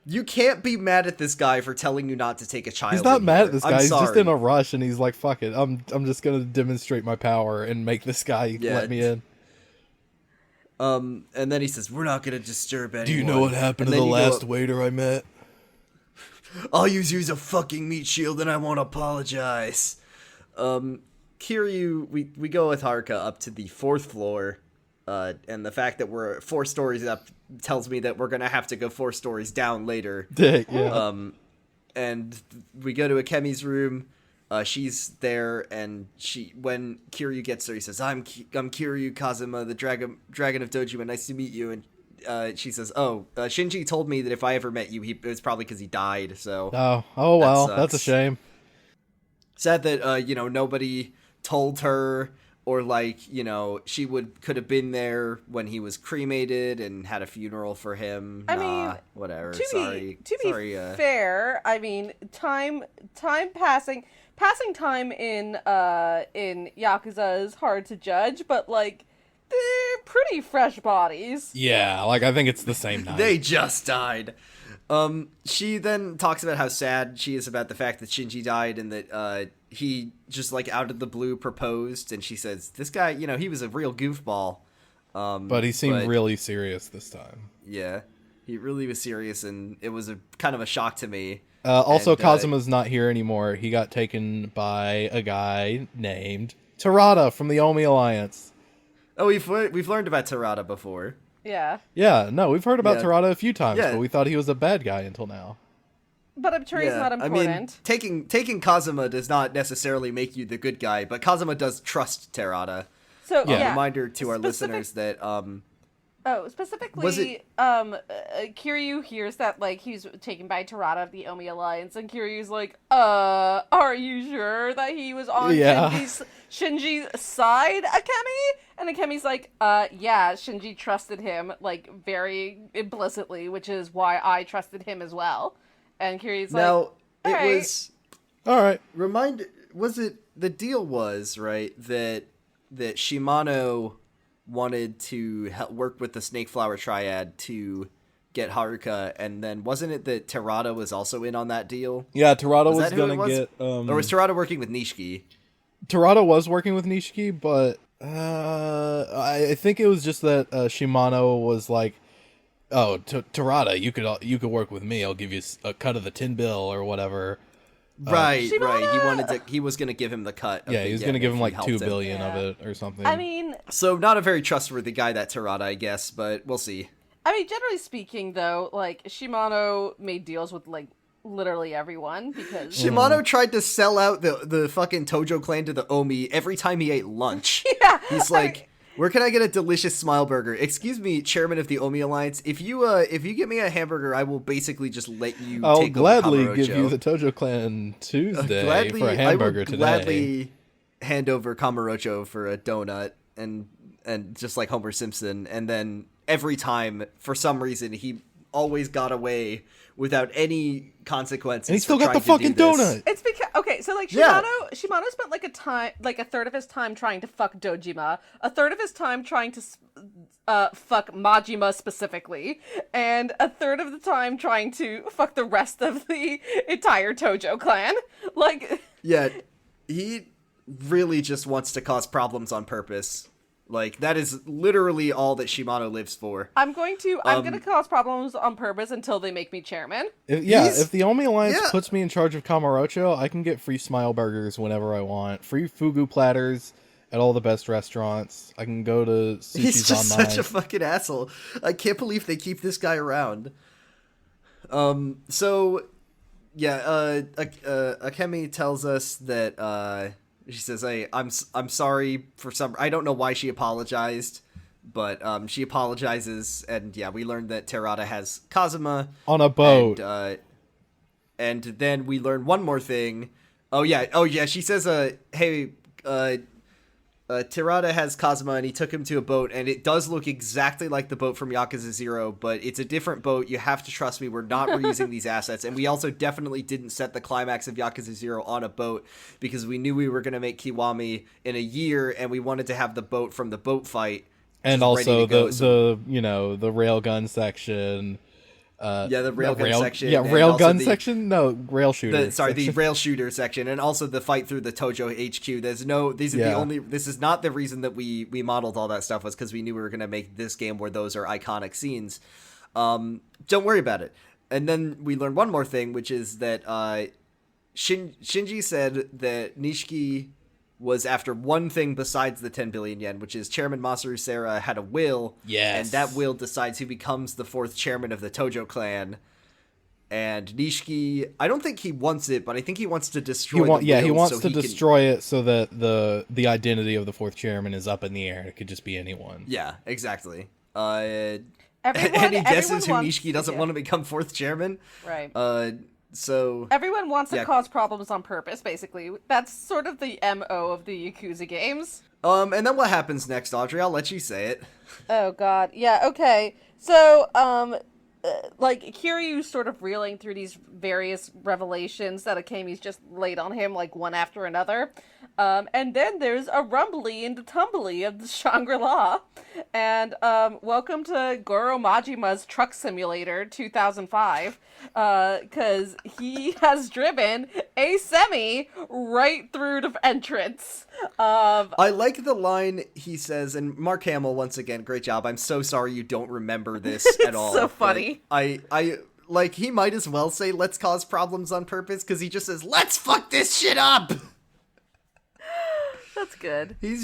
You can't be mad at this guy for telling you not to take a child. He's not mad at this guy. He's sorry. just in a rush, and he's like, fuck it. I'm just gonna demonstrate my power and make this guy let me in. And then he says, we're not gonna disturb anyone. Do you know what happened to the last waiter I met? I'll use a fucking meat shield and I won't apologize. Kiryu, we go with Haruka up to the 4th floor, and the fact that we're 4 stories up tells me that we're gonna have to go 4 stories down later. Yeah. And we go to Akemi's room. She's there, and when Kiryu gets there, he says, I'm Kiryu Kazuma, the Dragon of Dojima, nice to meet you. And she says, Shinji told me that if I ever met you, it was probably because he died, so... Oh well, that's a shame. Sad that, nobody told her, or, like, she could have been there when he was cremated and had a funeral for him. I mean, whatever, to be fair, I mean, time passing time in Yakuza is hard to judge, but, like, they're pretty fresh bodies. Yeah, like, I think it's the same night. They just died. She then talks about how sad she is about the fact that Shinji died, and that, he just, like, out of the blue proposed, and she says, this guy, he was a real goofball. But he seemed really serious this time. Yeah, he really was serious, and it was kind of a shock to me. Also, And, Kazuma's not here anymore. He got taken by a guy named Terada from the Omi Alliance. Oh, we've learned about Terada before. Yeah. Yeah, no, we've heard about Yeah. Terada a few times, Yeah. but we thought he was a bad guy until now. But I'm sure he's not important. I mean, taking Kazuma does not necessarily make you the good guy, but Kazuma does trust Terada. So, Yeah. yeah. Reminder to our listeners that Specifically, Kiryu hears that, like, he's taken by Terada of the Omi Alliance, and Kiryu's like, are you sure that he was on Shinji's side, Akemi? And Akemi's like, yeah, Shinji trusted him, like, very implicitly, which is why I trusted him as well. And Kiryu's now, like, it was... Alright. The deal was, right, that Shimano wanted to work with the Snake Flower Triad to get Haruka, and then wasn't it that Terada was also in on that deal? Yeah, Terada was that who it gonna get... or was Terada working with Nishiki? Terada was working with Nishiki, but I think it was just that Shimano was like, oh, Terada, you could work with me. I'll give you a cut of the tin bill or whatever. Right. He was gonna give him the cut. Yeah, he was gonna give him like $2 billion Yeah. of it or something. I mean... So not a very trustworthy guy, that Terada, I guess, but we'll see. I mean, generally speaking, though, like, Shimano made deals with, like, literally everyone, because... Shimano tried to sell out the fucking Tojo clan to the Omi every time he ate lunch. Yeah! He's like... Where can I get a delicious smile burger? Excuse me, chairman of the Omi Alliance. If you get me a hamburger, I will basically just let you. I'll take gladly over give Kamurocho. you the Tojo Clan Tuesday for a hamburger I would today. gladly hand over Kamurocho for a donut and just like Homer Simpson. And then every time, for some reason, he always got away without any consequences. And he still got the fucking donut. It's because so like Yeah. Shimano spent like a third of his time trying to fuck Dojima, a third of his time trying to fuck Majima specifically, and a third of the time trying to fuck the rest of the entire Tojo clan. Like, Yeah, he really just wants to cause problems on purpose. Like, that is literally all that Shimano lives for. I'm gonna cause problems on purpose until they make me chairman. If the Omi Alliance puts me in charge of Kamurocho, I can get free smile burgers whenever I want, free fugu platters at all the best restaurants. I can go to Sushi's He's just Online. such a fucking asshole. I can't believe they keep this guy around. So, yeah, Akemi tells us that, she says, "Hey, I'm sorry for some... I don't know why she apologized, but she apologizes, and yeah, we learned that Terada has Kazuma on a boat. And then we learn one more thing. Oh yeah, she says, hey, Terada has Kazuma, and he took him to a boat, and it does look exactly like the boat from Yakuza 0, but it's a different boat. You have to trust me. We're not reusing these assets. And we also definitely didn't set the climax of Yakuza 0 on a boat, because we knew we were going to make Kiwami in a year, and we wanted to have the boat from the boat fight. And also the railgun section. The railgun section. Yeah, railgun section? No, rail shooter. The rail shooter section, and also the fight through the Tojo HQ. This is not the reason that we modeled all that stuff, was because we knew we were going to make this game where those are iconic scenes. Don't worry about it. And then we learned one more thing, which is that Shinji said that Nishiki was after one thing besides the 10 billion yen, which is Chairman Masaru Sera had a will. Yes. And that will decides who becomes the fourth chairman of the Tojo clan. And Nishiki, I don't think he wants it, but I think he wants to destroy the will. Yeah, he wants to destroy it so that the identity of the fourth chairman is up in the air. It could just be anyone. Yeah, exactly. Any guesses who Nishiki doesn't want to become fourth chairman? Right. So everyone wants to cause problems on purpose, basically. That's sort of the MO of the Yakuza games. And then what happens next, Audrey? I'll let you say it. Oh god. Yeah, okay. So, like, Kiryu's sort of reeling through these various revelations that Akemi's just laid on him, like, one after another. And then there's a rumbly and a tumbly of the Shangri-La. And, welcome to Goro Majima's Truck Simulator 2005. Because he has driven a semi right through the entrance of... I like the line he says, and Mark Hamill, once again, great job. I'm so sorry you don't remember this at all. So funny. I like, he might as well say, let's cause problems on purpose, because he just says, let's fuck this shit up! That's good. He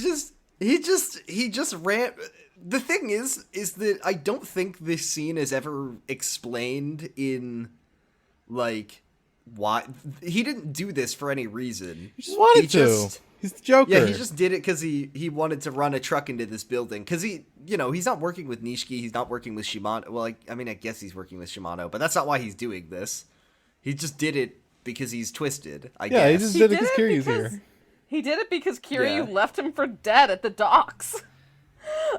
just ran... The thing is that I don't think this scene is ever explained in, like, why... He didn't do this for any reason. He just wanted to. He's the Joker. Yeah, he just did it because he wanted to run a truck into this building. Because he's not working with Nishiki, he's not working with Shimano. Well, I mean, I guess he's working with Shimano, but that's not why he's doing this. He just did it because he's twisted, I guess. Yeah, he just did it because Kiryu's here. He did it because Kiryu left him for dead at the docks.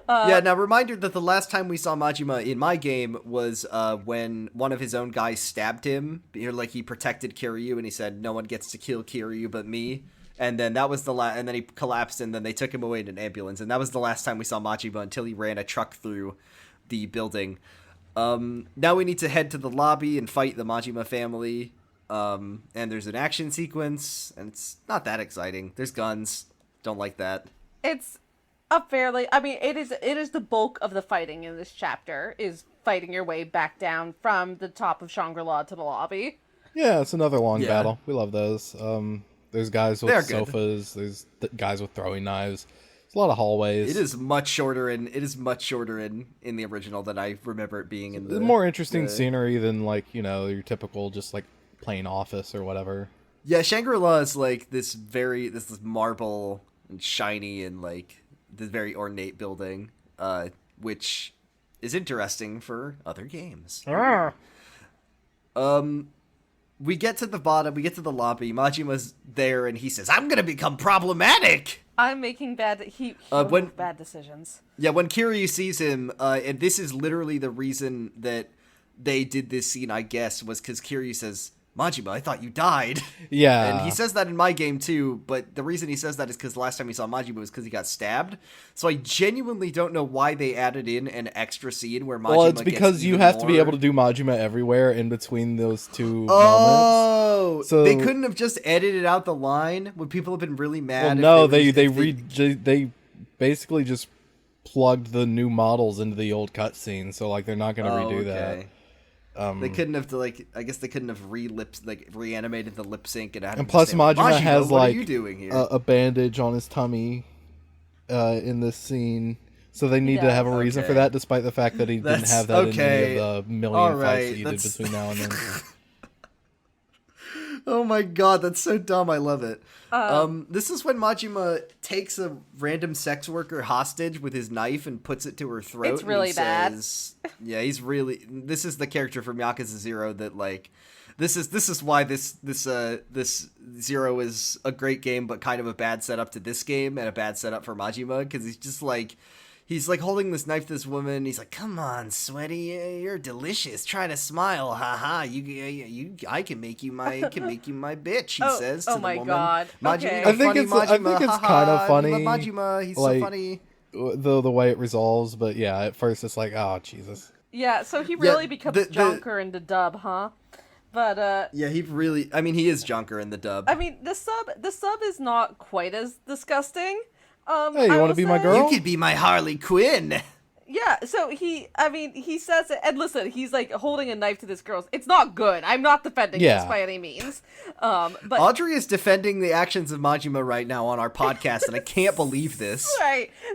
Now, reminder that the last time we saw Majima in my game was when one of his own guys stabbed him. Like, he protected Kiryu, and he said, no one gets to kill Kiryu but me. And then that was and then he collapsed, and then they took him away in an ambulance. And that was the last time we saw Majima until he ran a truck through the building. Now we need to head to the lobby and fight the Majima family. And there's an action sequence, and it's not that exciting. There's guns. Don't like that. It's it is the bulk of the fighting in this chapter, is fighting your way back down from the top of Shangri-La to the lobby. Yeah, it's another long battle. We love those. There's guys with sofas. There's guys with throwing knives. There's a lot of hallways. It is much shorter in the original than I remember it being in the more interesting scenery than, like, your typical just like plain office or whatever. Yeah, Shangri-La is like this marble and shiny and like this very ornate building, which is interesting for other games. We get to the bottom, we get to the lobby, Majima's there, and he says, I'm gonna become problematic! I'm making bad decisions. Yeah, when Kiryu sees him, and this is literally the reason that they did this scene, I guess, was because Kiryu says, Majima, I thought you died. Yeah. And he says that in my game too, but the reason he says that is because the last time we saw Majima was because he got stabbed. So I genuinely don't know why they added in an extra scene where Majima Well, it's because you have to be able to do Majima everywhere in between those two moments. So they couldn't have just edited out the line when people have been really mad. Well, no, they basically just plugged the new models into the old cutscene, so like they're not going to redo that. They couldn't have I guess they couldn't have reanimated the lip sync and plus Majima has what like are you doing here? A bandage on his tummy in this scene, so they need to have a reason for that, despite the fact that he didn't have that in any of the million fights that he did between now and then. Oh my god, that's so dumb. I love it. This is when Majima takes a random sex worker hostage with his knife and puts it to her throat. It's really bad. Yeah, this is the character from Yakuza 0 that, like, this is why this Zero is a great game, but kind of a bad setup to this game and a bad setup for Majima, because he's just like, he's like holding this knife to this woman. He's like, "Come on, sweaty, you're delicious. Try to smile, haha. I can make you my bitch." He says to the woman. Oh my god. Okay. I think it's kind of funny. Majima, he's so funny. The way it resolves, but yeah, at first it's like, oh Jesus. Yeah, so he really becomes Jonker in the dub, huh? But yeah, he is Jonker in the dub. I mean, the sub is not quite as disgusting. Hey, you want to be my girl? You could be my Harley Quinn. Yeah, so he says it, and listen, he's like holding a knife to this girl. It's not good. I'm not defending this by any means. But Audrey is defending the actions of Majima right now on our podcast, and I can't believe this.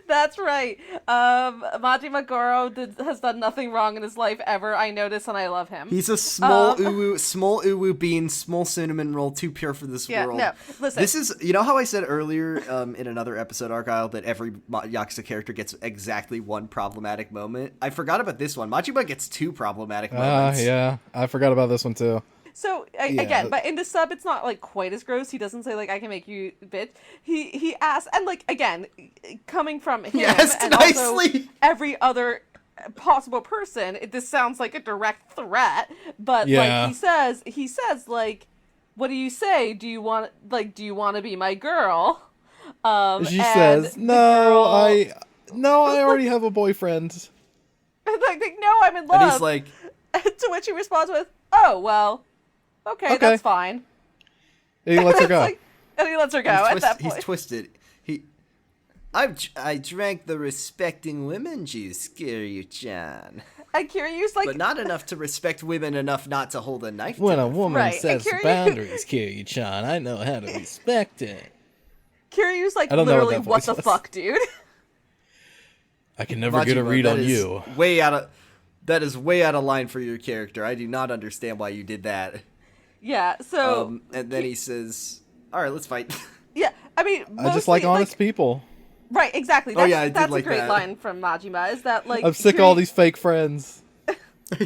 That's right. Majima Goro has done nothing wrong in his life ever. I notice, and I love him. He's a small uwu bean, small cinnamon roll, too pure for this world. No, listen. This is, you know how I said earlier in another episode, Argyle, that every Yakuza character gets exactly one problematic moment? I forgot about this one. Majima gets two problematic moments. Yeah, I forgot about this one too. So again, but in the sub, it's not like quite as gross. He doesn't say like, "I can make you bitch." He asks, and like again, coming from him and also every other possible person, this sounds like a direct threat. But like he says like, "What do you say? Do you want to be my girl?" She says, "No, I already have a boyfriend." like, no, I'm in love. And he's like, to which he responds with, "Oh well, okay. That's fine." And he lets her go. And he lets her go at that point. He's twisted. I drank the respecting women juice, Kiryu-chan. And Kiryu's like, but not enough to respect women enough not to hold a knife. When to a their woman Right, sets and Kiryu- boundaries, Kiryu-chan, I know how to respect it. Kiryu's like, I don't know what literally, that what voice the was. fuck, dude? I can never get a Majima, read that on is you. That is way out of line for your character. I do not understand why you did that. Yeah, so... And then he says, "All right, let's fight." Yeah, I mean, I just like mostly, honest people. Right, exactly. Oh, yeah, I did that's like a great that. line from Majima, is that, like... I'm sick of all these fake friends. I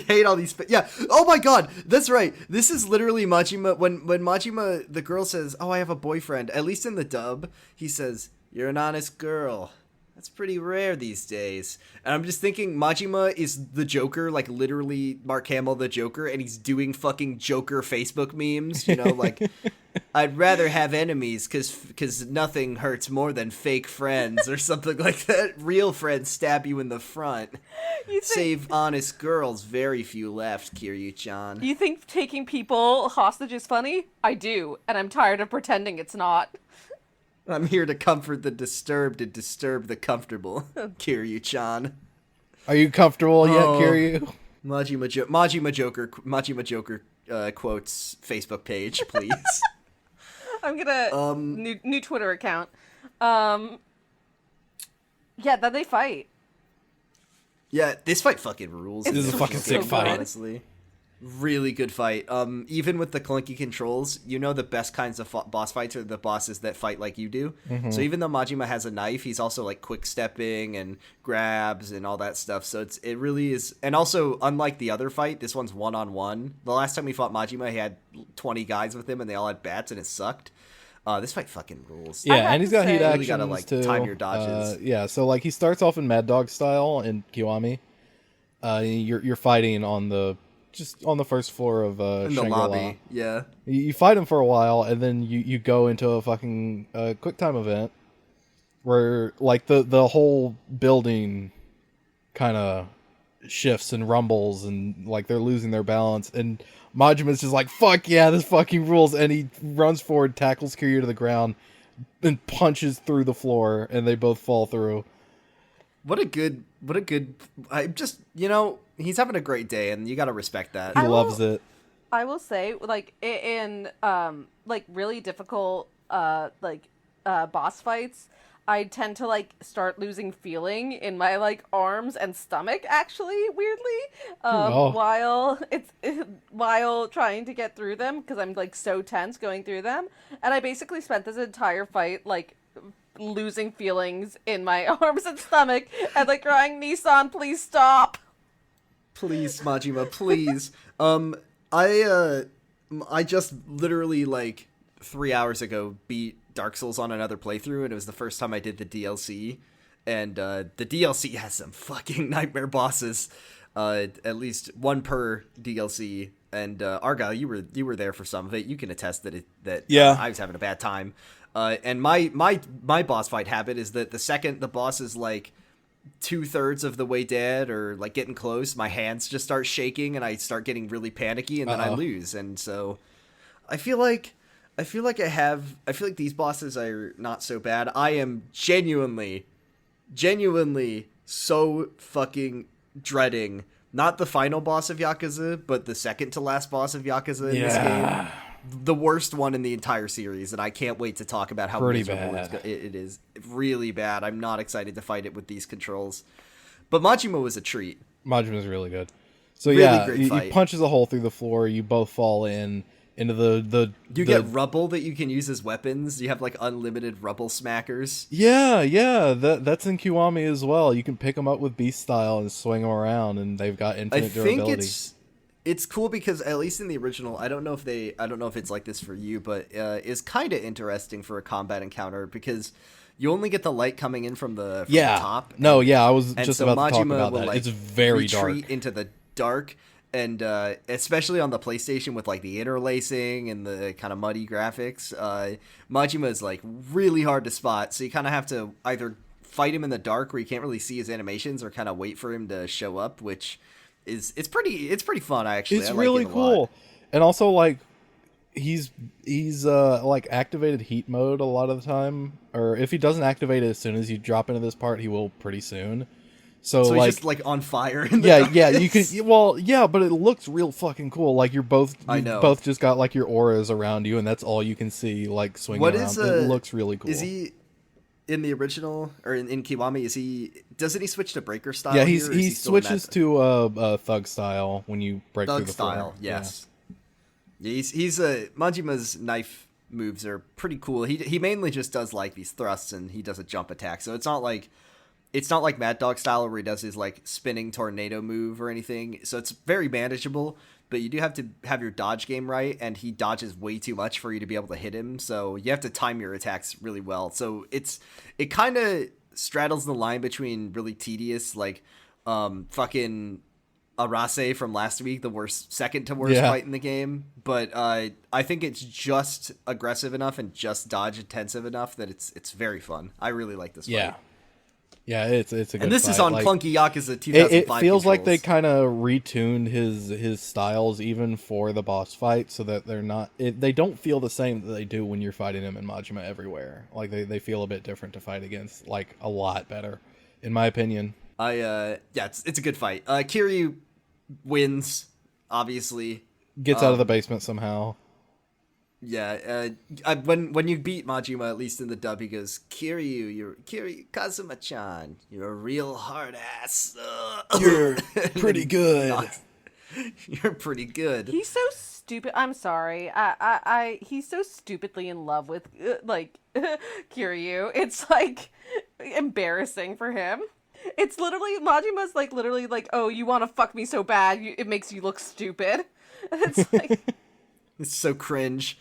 hate all these. Yeah. Oh my god. That's right. This is literally Majima. When Majima, the girl says, "Oh, I have a boyfriend." At least in the dub, he says, "You're an honest girl." That's pretty rare these days. And I'm just thinking Majima is the Joker, like literally Mark Hamill the Joker, and he's doing fucking Joker Facebook memes, you know, like I'd rather have enemies cuz nothing hurts more than fake friends or something like that. Real friends stab you in the front. Save honest girls, very few left, Kiryu-chan. You think taking people hostage is funny? I do, and I'm tired of pretending it's not. I'm here to comfort the disturbed and disturb the comfortable, Kiryu-chan. Are you comfortable yet, Kiryu? Majima Joker quotes Facebook page, please. I'm gonna new Twitter account. Yeah, then they fight. Yeah, this fight fucking rules. This is a fucking sick fight. Honestly. Really good fight. Even with the clunky controls, you know the best kinds of boss fights are the bosses that fight like you do. Mm-hmm. So even though Majima has a knife, he's also like quick stepping and grabs and all that stuff. So it really is. And also, unlike the other fight, this one's 1-on-1. The last time we fought Majima, he had 20 guys with him and they all had bats and it sucked. This fight fucking rules. Yeah, and he's got heat say- actions Really gotta, like, too. time your dodges. Yeah, so like he starts off in Mad Dog style in Kiwami. You're fighting on the first floor of In the Shangri-La. lobby, yeah. You fight him for a while, and then you go into a fucking quick time event where like the whole building kind of shifts and rumbles, and like they're losing their balance, and Majima's just like, fuck yeah, this fucking rules, and he runs forward, tackles Kiryu to the ground, and punches through the floor, and they both fall through. What a good, I just, he's having a great day and you gotta respect that. He loves it. I will say, like, in like really difficult boss fights, I tend to like start losing feeling in my like arms and stomach, actually, weirdly, while trying to get through them, because I'm like so tense going through them. And I basically spent this entire fight like losing feelings in my arms and stomach and like crying, "Nissan, please stop." Please, Majima, please. I just literally like 3 hours ago beat Dark Souls on another playthrough, and it was the first time I did the DLC. And the DLC has some fucking nightmare bosses, at least one per DLC. And Argyle, you were there for some of it. You can attest that I was having a bad time. And my boss fight habit is that the second the boss is like 2/3 of the way dead or like getting close, my hands just start shaking and I start getting really panicky, and then I lose. And so I feel like these bosses are not so bad. I am genuinely so fucking dreading not the final boss of Yakuza, but the second to last boss of Yakuza in this game. The worst one in the entire series, and I can't wait to talk about how miserable it is. Really bad. I'm not excited to fight it with these controls. But Majima was a treat. Majima's really good. So Really great he fight. punches a hole through the floor. You both fall into the You get rubble that you can use as weapons. You have like unlimited rubble smackers. Yeah. That's in Kiwami as well. You can pick them up with beast style and swing them around, and they've got infinite durability. I think it's cool because at least in the original, I don't know if it's like this for you, but it's kind of interesting for a combat encounter because you only get the light coming in from the top. I was and just so about to talk Majima about will, that. like, It's very retreat dark. into the dark, and especially on the PlayStation with like the interlacing and the kind of muddy graphics, Majima is like really hard to spot. So you kind of have to either fight him in the dark where you can't really see his animations, or kind of wait for him to show up, which it's pretty fun actually. It's I like really it a cool. lot. And also like he's like activated heat mode a lot of the time, or if he doesn't activate it as soon as you drop into this part, he will pretty soon. So he's like, just like on fire. In the yeah, darkness. yeah, you can. Well, yeah, but it looks real fucking cool. Like you both just got like your auras around you, and that's all you can see, like swinging What around. is It looks really cool. Is he in the original or in Kiwami? Doesn't he switch to breaker style? Yeah, here, he switches to thug style when you break through thug the style. floor. Yes, yeah. He's Majima's knife moves are pretty cool. He mainly just does like these thrusts and he does a jump attack. So it's not like Mad Dog style where he does his like spinning tornado move or anything. So it's very manageable, but you do have to have your dodge game right, and he dodges way too much for you to be able to hit him. So you have to time your attacks really well. So it kind of straddles the line between really tedious, like fucking Arase from last week, the second to worst fight in the game. But I think it's just aggressive enough and just dodge intensive enough that it's very fun. I really like this fight. Yeah, it's a good And this fight. is on like, clunky Yakuza 2005 It feels like they controls. kind of retuned his styles even for the boss fight, so that they don't feel the same that they do when you're fighting him in Majima Everywhere. Like they feel a bit different to fight against, like a lot better, in my opinion. It's a good fight. Kiryu wins, obviously. Gets out of the basement somehow. Yeah, when you beat Majima, at least in the dub, he goes, Kiryu, Kazuma-chan, you're a real hard ass. You're pretty good. You're pretty good. He's so stupid. I'm sorry. He's so stupidly in love with like Kiryu. It's like embarrassing for him. It's literally Majima's like literally like, oh, you want to fuck me so bad, it makes you look stupid. It's like. It's so cringe.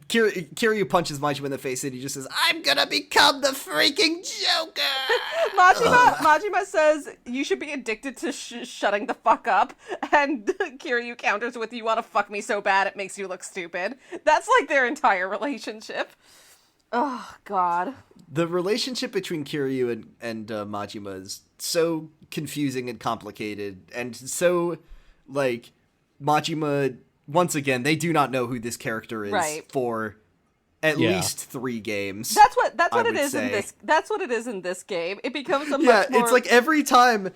Kiryu punches Majima in the face and he just says, I'm gonna become the freaking Joker! Majima says, you should be addicted to shutting the fuck up. And Kiryu counters with, you want to fuck me so bad it makes you look stupid. That's like their entire relationship. Oh, God. The relationship between Kiryu and Majima is so confusing and complicated. And so, like, Majima... Once again, they do not know who this character is for at least 3 games. That's what it is in this. That's what it is in this game. It becomes a much more... it's like every time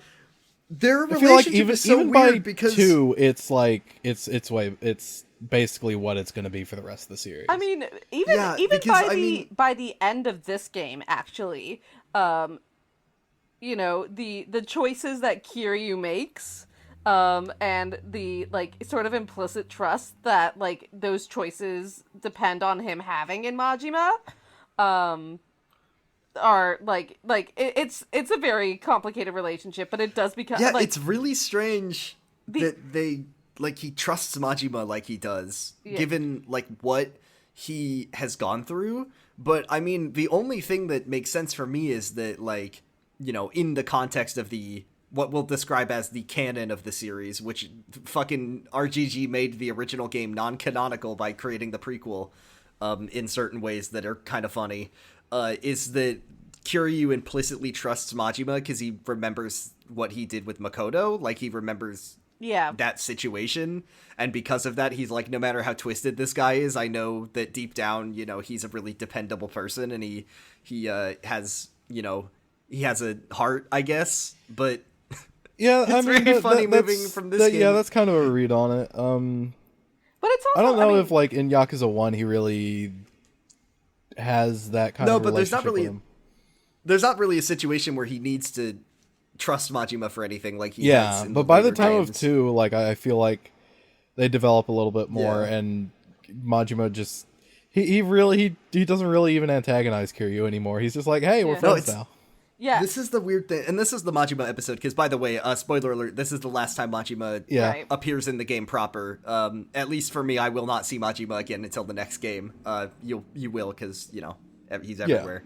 their relationship is so even weird by because 2, it's like it's basically what it's going to be for the rest of the series. I mean, by the end of this game, actually, you know, the choices that Kiryu makes. And the, like, sort of implicit trust that, like, those choices depend on him having in Majima, are, it's a very complicated relationship, but it does become, Yeah, it's really strange that they, like, he trusts Majima like he does, given, like, what he has gone through, but, I mean, the only thing that makes sense for me is that, like, you know, in the context of what we'll describe as the canon of the series, which fucking RGG made the original game non-canonical by creating the prequel in certain ways that are kind of funny, is that Kiryu implicitly trusts Majima because he remembers what he did with Makoto. Like, he remembers that situation, and because of that, he's like, no matter how twisted this guy is, I know that deep down, you know, he's a really dependable person, and he has, you know, he has a heart, I guess, but... Yeah, it's very funny moving from this game. Yeah, that's kind of a read on it. But it's also, I don't know if, like, in Yakuza 1 he really has that kind of relationship with him. There's not really a situation where he needs to trust Majima for anything like he has in but by the time games. of 2, like, I feel like they develop a little bit more, and Majima just... He doesn't really even antagonize Kiryu anymore. He's just like, hey, we're friends now. Yeah. This is the weird thing, and this is the Majima episode, because, by the way, spoiler alert, this is the last time Majima appears in the game proper. At least for me, I will not see Majima again until the next game. You will, because, you know, he's everywhere.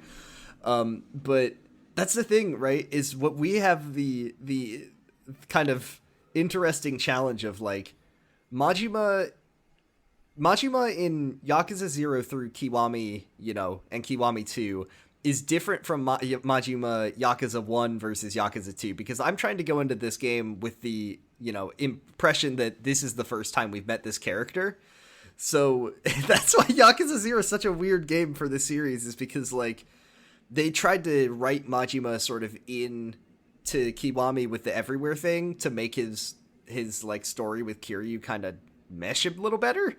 But that's the thing, right, is what we have the kind of interesting challenge of, like, Majima in Yakuza 0 through Kiwami, you know, and Kiwami 2... is different from Majima Yakuza 1 versus Yakuza 2, because I'm trying to go into this game with the, you know, impression that this is the first time we've met this character. So that's why Yakuza 0 is such a weird game for this series, is because, like, they tried to write Majima sort of in to Kiwami with the everywhere thing to make his like story with Kiryu kind of mesh a little better.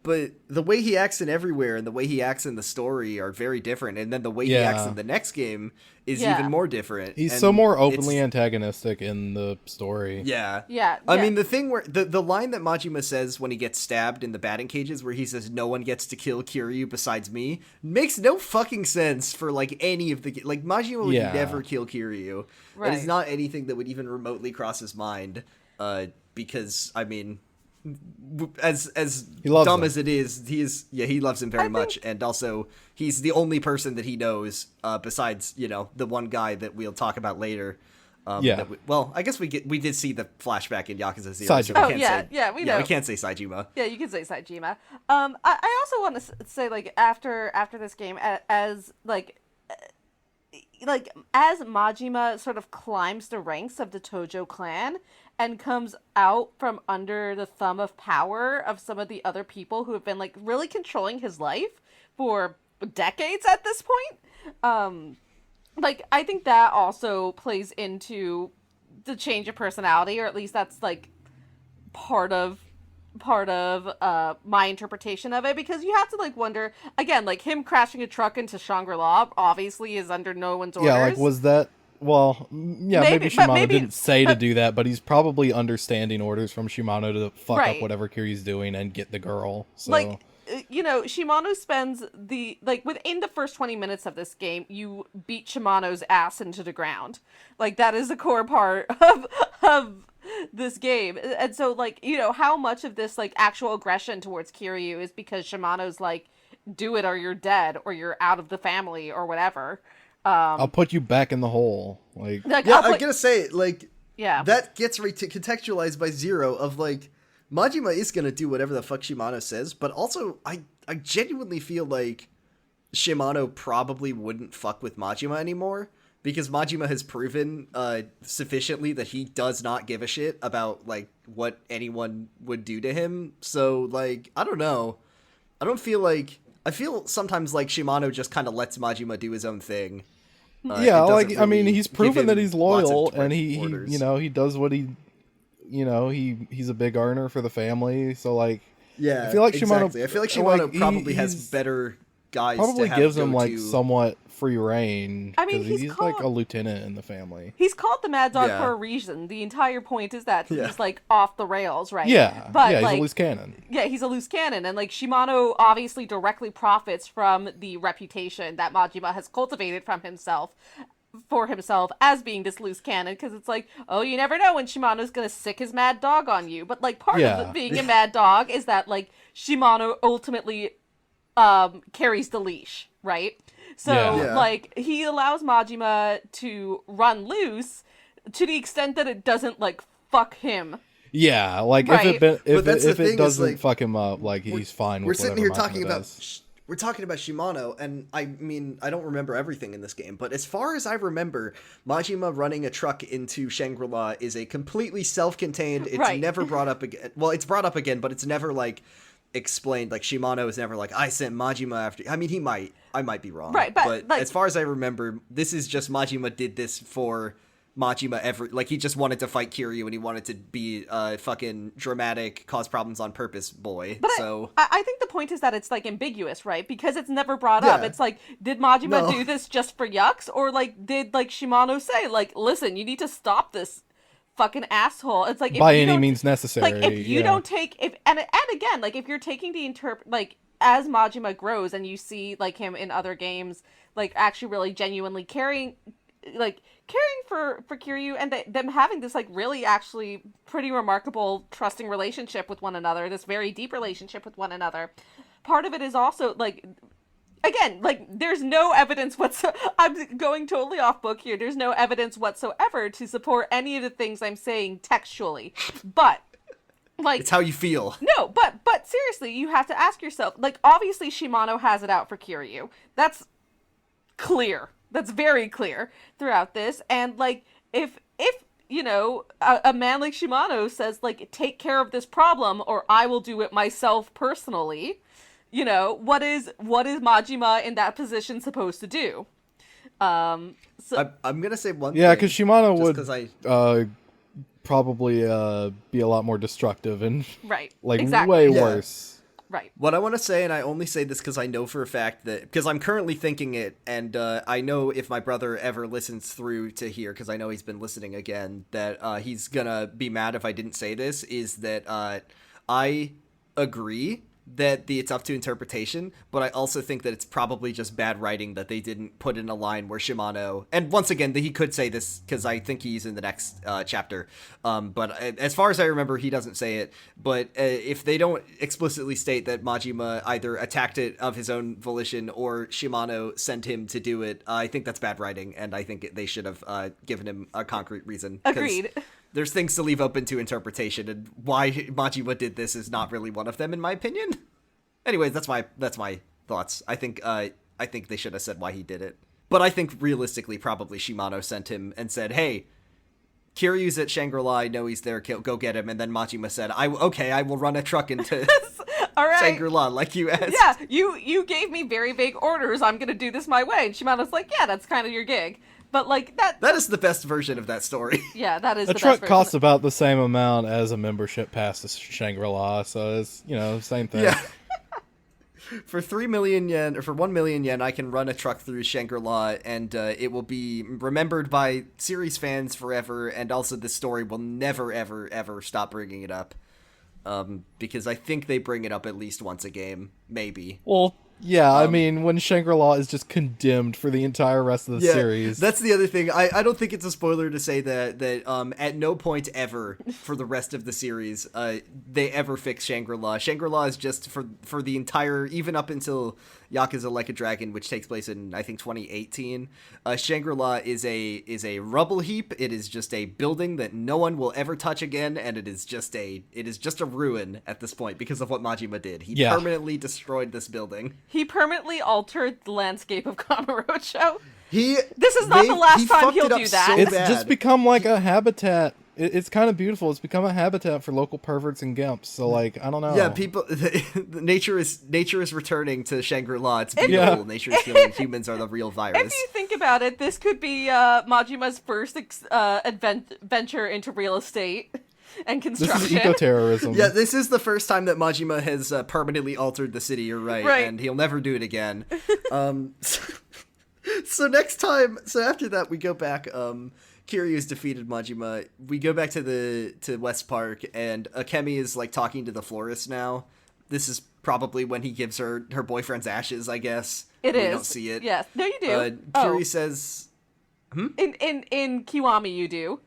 But the way he acts in Everywhere and the way he acts in the story are very different. And then the way he acts in the next game is even more different. He's so more openly antagonistic in the story. Yeah. Yeah. I mean, the thing where the line that Majima says when he gets stabbed in the batting cages where he says, no one gets to kill Kiryu besides me, makes no fucking sense for, like, any of the... Like, Majima would never kill Kiryu. Right. It is not anything that would even remotely cross his mind. Because, I mean... as dumb as it is, he loves him very much, and also he's the only person that he knows besides the one guy that we'll talk about later. I guess we did see the flashback in Yakuza 0. So we know. We can't say Saejima. Yeah, you can say Saejima. I also want to say, like, after this game, as Majima sort of climbs the ranks of the Tojo clan and comes out from under the thumb of power of some of the other people who have been, like, really controlling his life for decades at this point. Like, I think that also plays into the change of personality, or at least that's, like, part of my interpretation of it, because you have to, like, wonder, again, like, him crashing a truck into Shangri-La obviously is under no one's orders. Yeah, like, was that... Well, yeah, maybe Shimano didn't say to do that, but he's probably understanding orders from Shimano to fuck up whatever Kiryu's doing and get the girl. So. Like, Shimano spends within the first 20 minutes of this game, you beat Shimano's ass into the ground. Like, that is a core part of this game. And so, like, how much of this, like, actual aggression towards Kiryu is because Shimano's like, do it or you're dead or you're out of the family or whatever. I'll put you back in the hole. Like I'm gonna say, like, that gets contextualized by Zero of, like, Majima is gonna do whatever the fuck Shimano says, but also I genuinely feel like Shimano probably wouldn't fuck with Majima anymore, because Majima has proven sufficiently that he does not give a shit about, like, what anyone would do to him. So, like, I don't know. I feel sometimes like Shimano just kind of lets Majima do his own thing. I mean, he's proven that he's loyal, and he does what he's a big earner for the family. So, like, I feel like Shimano probably has better guys. Probably gives him, like, somewhat free reign. I mean, he's like a lieutenant in the family. He's called the Mad Dog for a reason. The entire point is that he's, like, off the rails, right? Yeah, but he's a loose cannon. Yeah, he's a loose cannon, and, like, Shimano obviously directly profits from the reputation that Majima has cultivated for himself as being this loose cannon, because it's like, oh, you never know when Shimano's gonna sick his mad dog on you. But, like, part of being a mad dog is that, like, Shimano ultimately carries the leash, right? So, like, he allows Majima to run loose to the extent that it doesn't, like, fuck him. Yeah, like, if it doesn't fuck him up, like, he's fine with whatever Majima does. We're talking about Shimano, and I mean, I don't remember everything in this game, but as far as I remember, Majima running a truck into Shangri-La is a completely self-contained, it's never brought up again. Well, it's brought up again, but it's never, like, explained. Like, Shimano is never like, I sent Majima after... I mean, I might be wrong. Right, but like, as far as I remember, this is just Majima did this for Majima like, he just wanted to fight Kiryu and he wanted to be a fucking dramatic, cause problems on purpose boy. But so I think the point is that it's, like, ambiguous, right? Because it's never brought up. It's like, did Majima do this just for yucks? Or, like, did, like, Shimano say, like, listen, you need to stop this fucking asshole? It's like, by any means necessary. Like, if you don't take, and again, like, if you're taking the like, as Majima grows and you see, like, him in other games, like, actually really genuinely caring for Kiryu, and them having this, like, really actually pretty remarkable trusting relationship with one another, this very deep relationship with one another. Part of it is also, like, again, like, there's no evidence whatsoever. I'm going totally off book here. There's no evidence whatsoever to support any of the things I'm saying textually. But, like, it's how you feel. No, but seriously, you have to ask yourself, like, obviously Shimano has it out for Kiryu. That's clear. That's very clear throughout this. And, like, if a man like Shimano says, like, take care of this problem or I will do it myself personally, what is Majima in that position supposed to do? So I'm gonna say one. Yeah, thing, because Shimano just would 'cause I probably be a lot more destructive and right, like exactly. way Yeah. worse. Right. What I want to say, and I only say this because I know for a fact that, because I'm currently thinking it, and I know if my brother ever listens through to here, because I know he's been listening again, that he's gonna be mad if I didn't say this, is that I agree that it's up to interpretation, but I also think that it's probably just bad writing that they didn't put in a line where Shimano, and once again, he could say this because I think he's in the next chapter, but as far as I remember, he doesn't say it, but if they don't explicitly state that Majima either attacked it of his own volition or Shimano sent him to do it, I think that's bad writing, and I think they should have given him a concrete reason. Agreed. There's things to leave open to interpretation, and why Majima did this is not really one of them, in my opinion. Anyways, that's my thoughts. I think they should have said why he did it, but I think realistically, probably Shimano sent him and said, "Hey, Kiryu's at Shangri-La. I know he's there. Go get him." And then Majima said, I will run a truck into All right. Shangri-La like you asked." Yeah, you gave me very vague orders. I'm gonna do this my way. And Shimano's like, yeah, that's kind of your gig. But like that is the best version of that story. Yeah, that is A the truck best version. costs about the same amount as a membership pass to Shangri-La, so it's, same thing. Yeah. For 3 million yen, or for 1 million yen, I can run a truck through Shangri-La, and it will be remembered by series fans forever, and also the story will never, ever, ever stop bringing it up. Because I think they bring it up at least once a game, maybe. Well, yeah, I mean, when Shangri-La is just condemned for the entire rest of the series. That's the other thing. I don't think it's a spoiler to say that at no point ever for the rest of the series they ever fix Shangri-La. Shangri-La is just for the entire, even up until Yakuza Like a Dragon, which takes place in, I think, 2018. Shangri-La is a rubble heap. It is just a building that no one will ever touch again, and it is just a ruin at this point because of what Majima did. He permanently destroyed this building. He permanently altered the landscape of Kamurocho. This is not the last time he'll do that. It's just become like a habitat. It's kind of beautiful. It's become a habitat for local perverts and gimps. So, like, I don't know. Yeah, people. Nature is returning to Shangri-La. It's beautiful. Yeah. Nature is healing. Humans are the real virus. If you think about it, this could be Majima's first venture into real estate and construction. This is eco-terrorism. Yeah, this is the first time that Majima has permanently altered the city. You're right, and he'll never do it again. So after that, we go back. Kiryu's defeated Majima. We go back to West Park, and Akemi is like talking to the florist now. This is probably when he gives her boyfriend's ashes, I guess. We don't see it. Yes, no, you do. Kiryu says, In Kiwami, you do.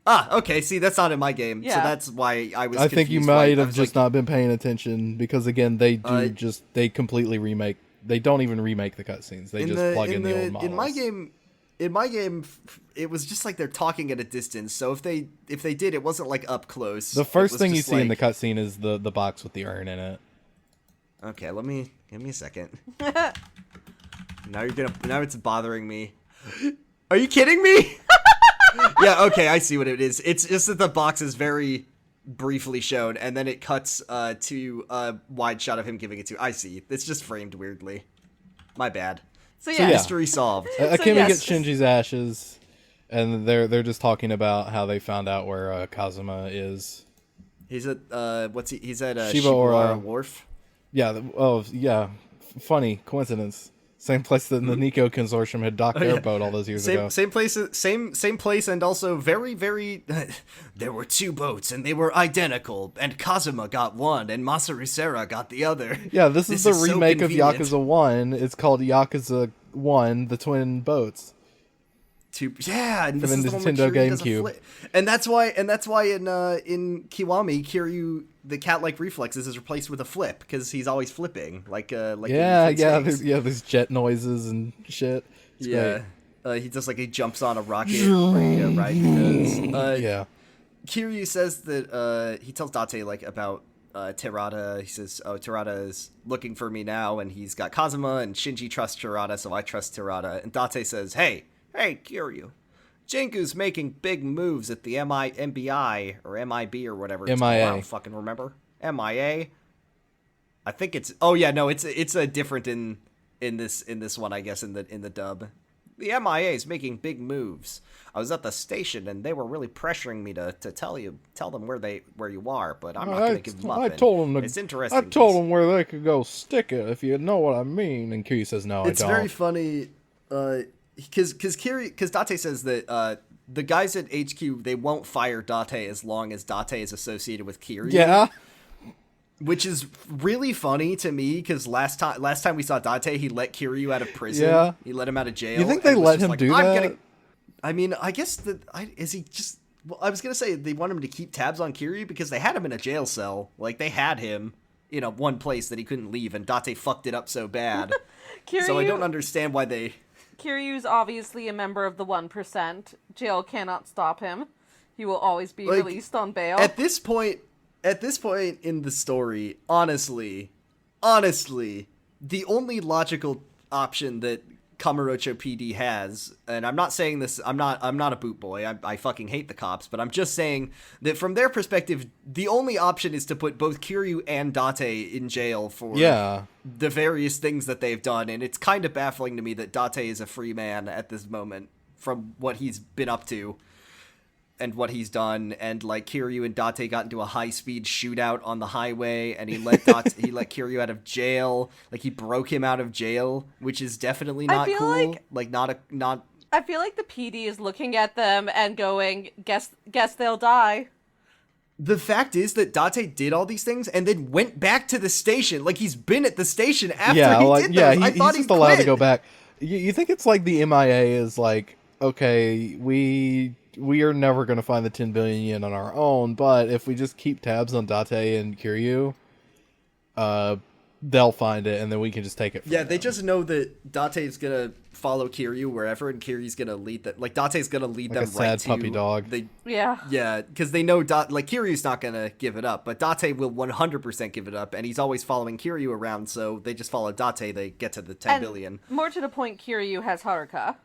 Ah, okay. See, that's not in my game, so that's why I was. I think you might have just not been paying attention because again, they do they completely remake. They don't even remake the cutscenes. They just plug in the old models. In my game, it was just like they're talking at a distance. So if they did, it wasn't like up close. The first thing you see in the cutscene is the box with the urn in it. Okay, give me a second. Now it's bothering me. Are you kidding me? Yeah, okay, I see what it is. It's just that the box is very briefly shown, and then it cuts to a wide shot of him giving it to. I see. It's just framed weirdly. My bad. So yeah, mystery solved. Akemi gets Shinji's ashes, and they're just talking about how they found out where Kazuma is. He's at he's at Shibaura Wharf. Yeah. Funny coincidence. Same place that the Nico Consortium had docked their boat all those years ago. Same place, and also very, very... there were two boats, and they were identical, and Kazuma got one, and Masaru got the other. Yeah, this is the remake of Yakuza 1. It's called Yakuza 1, The Twin Boats. And for this the is Nintendo GameCube. And that's why in Kiwami, Kiryu, the cat-like reflexes is replaced with a flip because he's always flipping there's jet noises and shit. It's great. He just he jumps on a rocket right. Kiryu says that he tells Date about Terada. He says, Terada is looking for me now, and he's got Kazuma, and Shinji trusts Terada, so I trust Terada. And Date says, Hey, Kiryu, Jingu's making big moves at the MBI or MIB or whatever it's MIA. called. I don't fucking remember. MIA. I think it's. Oh yeah, no, it's a different in this one, I guess, in the dub. The MIA is making big moves. I was at the station and they were really pressuring me to tell them where you are, but I'm not going to give them up. I told them it's interesting. I told them where they could go stick it, if you know what I mean. And Kiryu says, no, I don't. It's very funny, because Date says that the guys at HQ, they won't fire Date as long as Date is associated with Kiryu. Yeah. Which is really funny to me, because last time we saw Date, he let Kiryu out of prison. Yeah. He let him out of jail. You think they let him do that? I mean, I guess is he just... Well, I was going to say they want him to keep tabs on Kiryu because they had him in a jail cell. Like, they had him in one place that he couldn't leave, and Date fucked it up so bad. So I don't understand why they... Kiryu's obviously a member of the 1%. Jail cannot stop him. He will always be released on bail. At this point in the story, honestly, the only logical option that Kamurocho PD has, and I'm not saying this, I'm not a boot boy, I fucking hate the cops, but I'm just saying that from their perspective, the only option is to put both Kiryu and Date in jail for the various things that they've done, and it's kind of baffling to me that Date is a free man at this moment from what he's been up to and what he's done, and like Kiryu and Date got into a high-speed shootout on the highway, and he let Kiryu out of jail. Like, he broke him out of jail, which is definitely not cool. Not. I feel like the PD is looking at them and going, guess they'll die. The fact is that Date did all these things and then went back to the station. Like, he's been at the station after he did those. I thought he's just allowed to go back. You think it's like the MIA is like, okay, we are never going to find the 10 billion yen on our own, but if we just keep tabs on Date and Kiryu, they'll find it, and then we can just take it from them. They just know that Date's going to follow Kiryu wherever, and Kiryu's going to lead them. Like, Date's going to lead them right to... sad puppy dog. Yeah, because they know, Kiryu's not going to give it up, but Date will 100% give it up, and he's always following Kiryu around, so they just follow Date, they get to the 10 billion. More to the point, Kiryu has Haruka.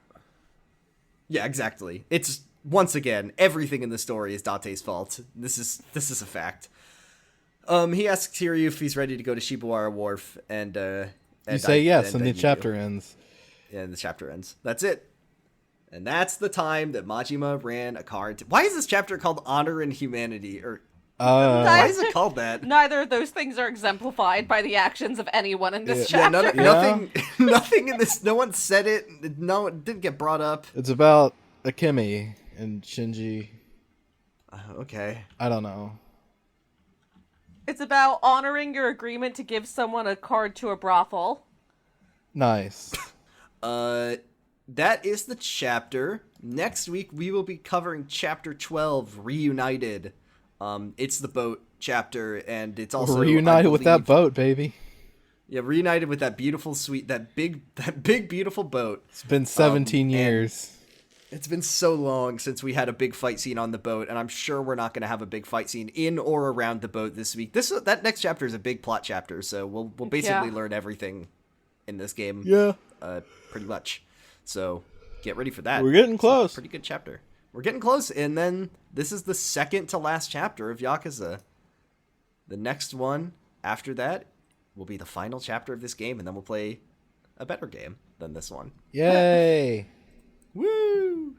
Yeah, exactly. It's... Once again, everything in the story is Date's fault. This is a fact. He asks Kiryu if he's ready to go to Shibuya Wharf, and you say yes, and the chapter ends. Yeah, and the chapter ends. That's it. And that's the time that Majima ran a card. Why is this chapter called Honor and Humanity? Or why is it called that? Neither of those things are exemplified by the actions of anyone in this chapter. Nothing in this. No one said it. No, it didn't get brought up. It's about Akemi and Shinji. Okay. I don't know. It's about honoring your agreement to give someone a card to a brothel. Nice. That is the chapter. Next week we will be covering chapter 12, Reunited. It's the boat chapter, and it's also reunited with that boat, baby. Yeah, reunited with that beautiful, that big, beautiful boat. It's been 17 years. It's been so long since we had a big fight scene on the boat, and I'm sure we're not going to have a big fight scene in or around the boat this week. That next chapter is a big plot chapter, so we'll basically learn everything in this game. Yeah. Pretty much. So get ready for that. We're getting close. Pretty good chapter. We're getting close, and then this is the second to last chapter of Yakuza. The next one after that will be the final chapter of this game, and then we'll play a better game than this one. Yay! Woo!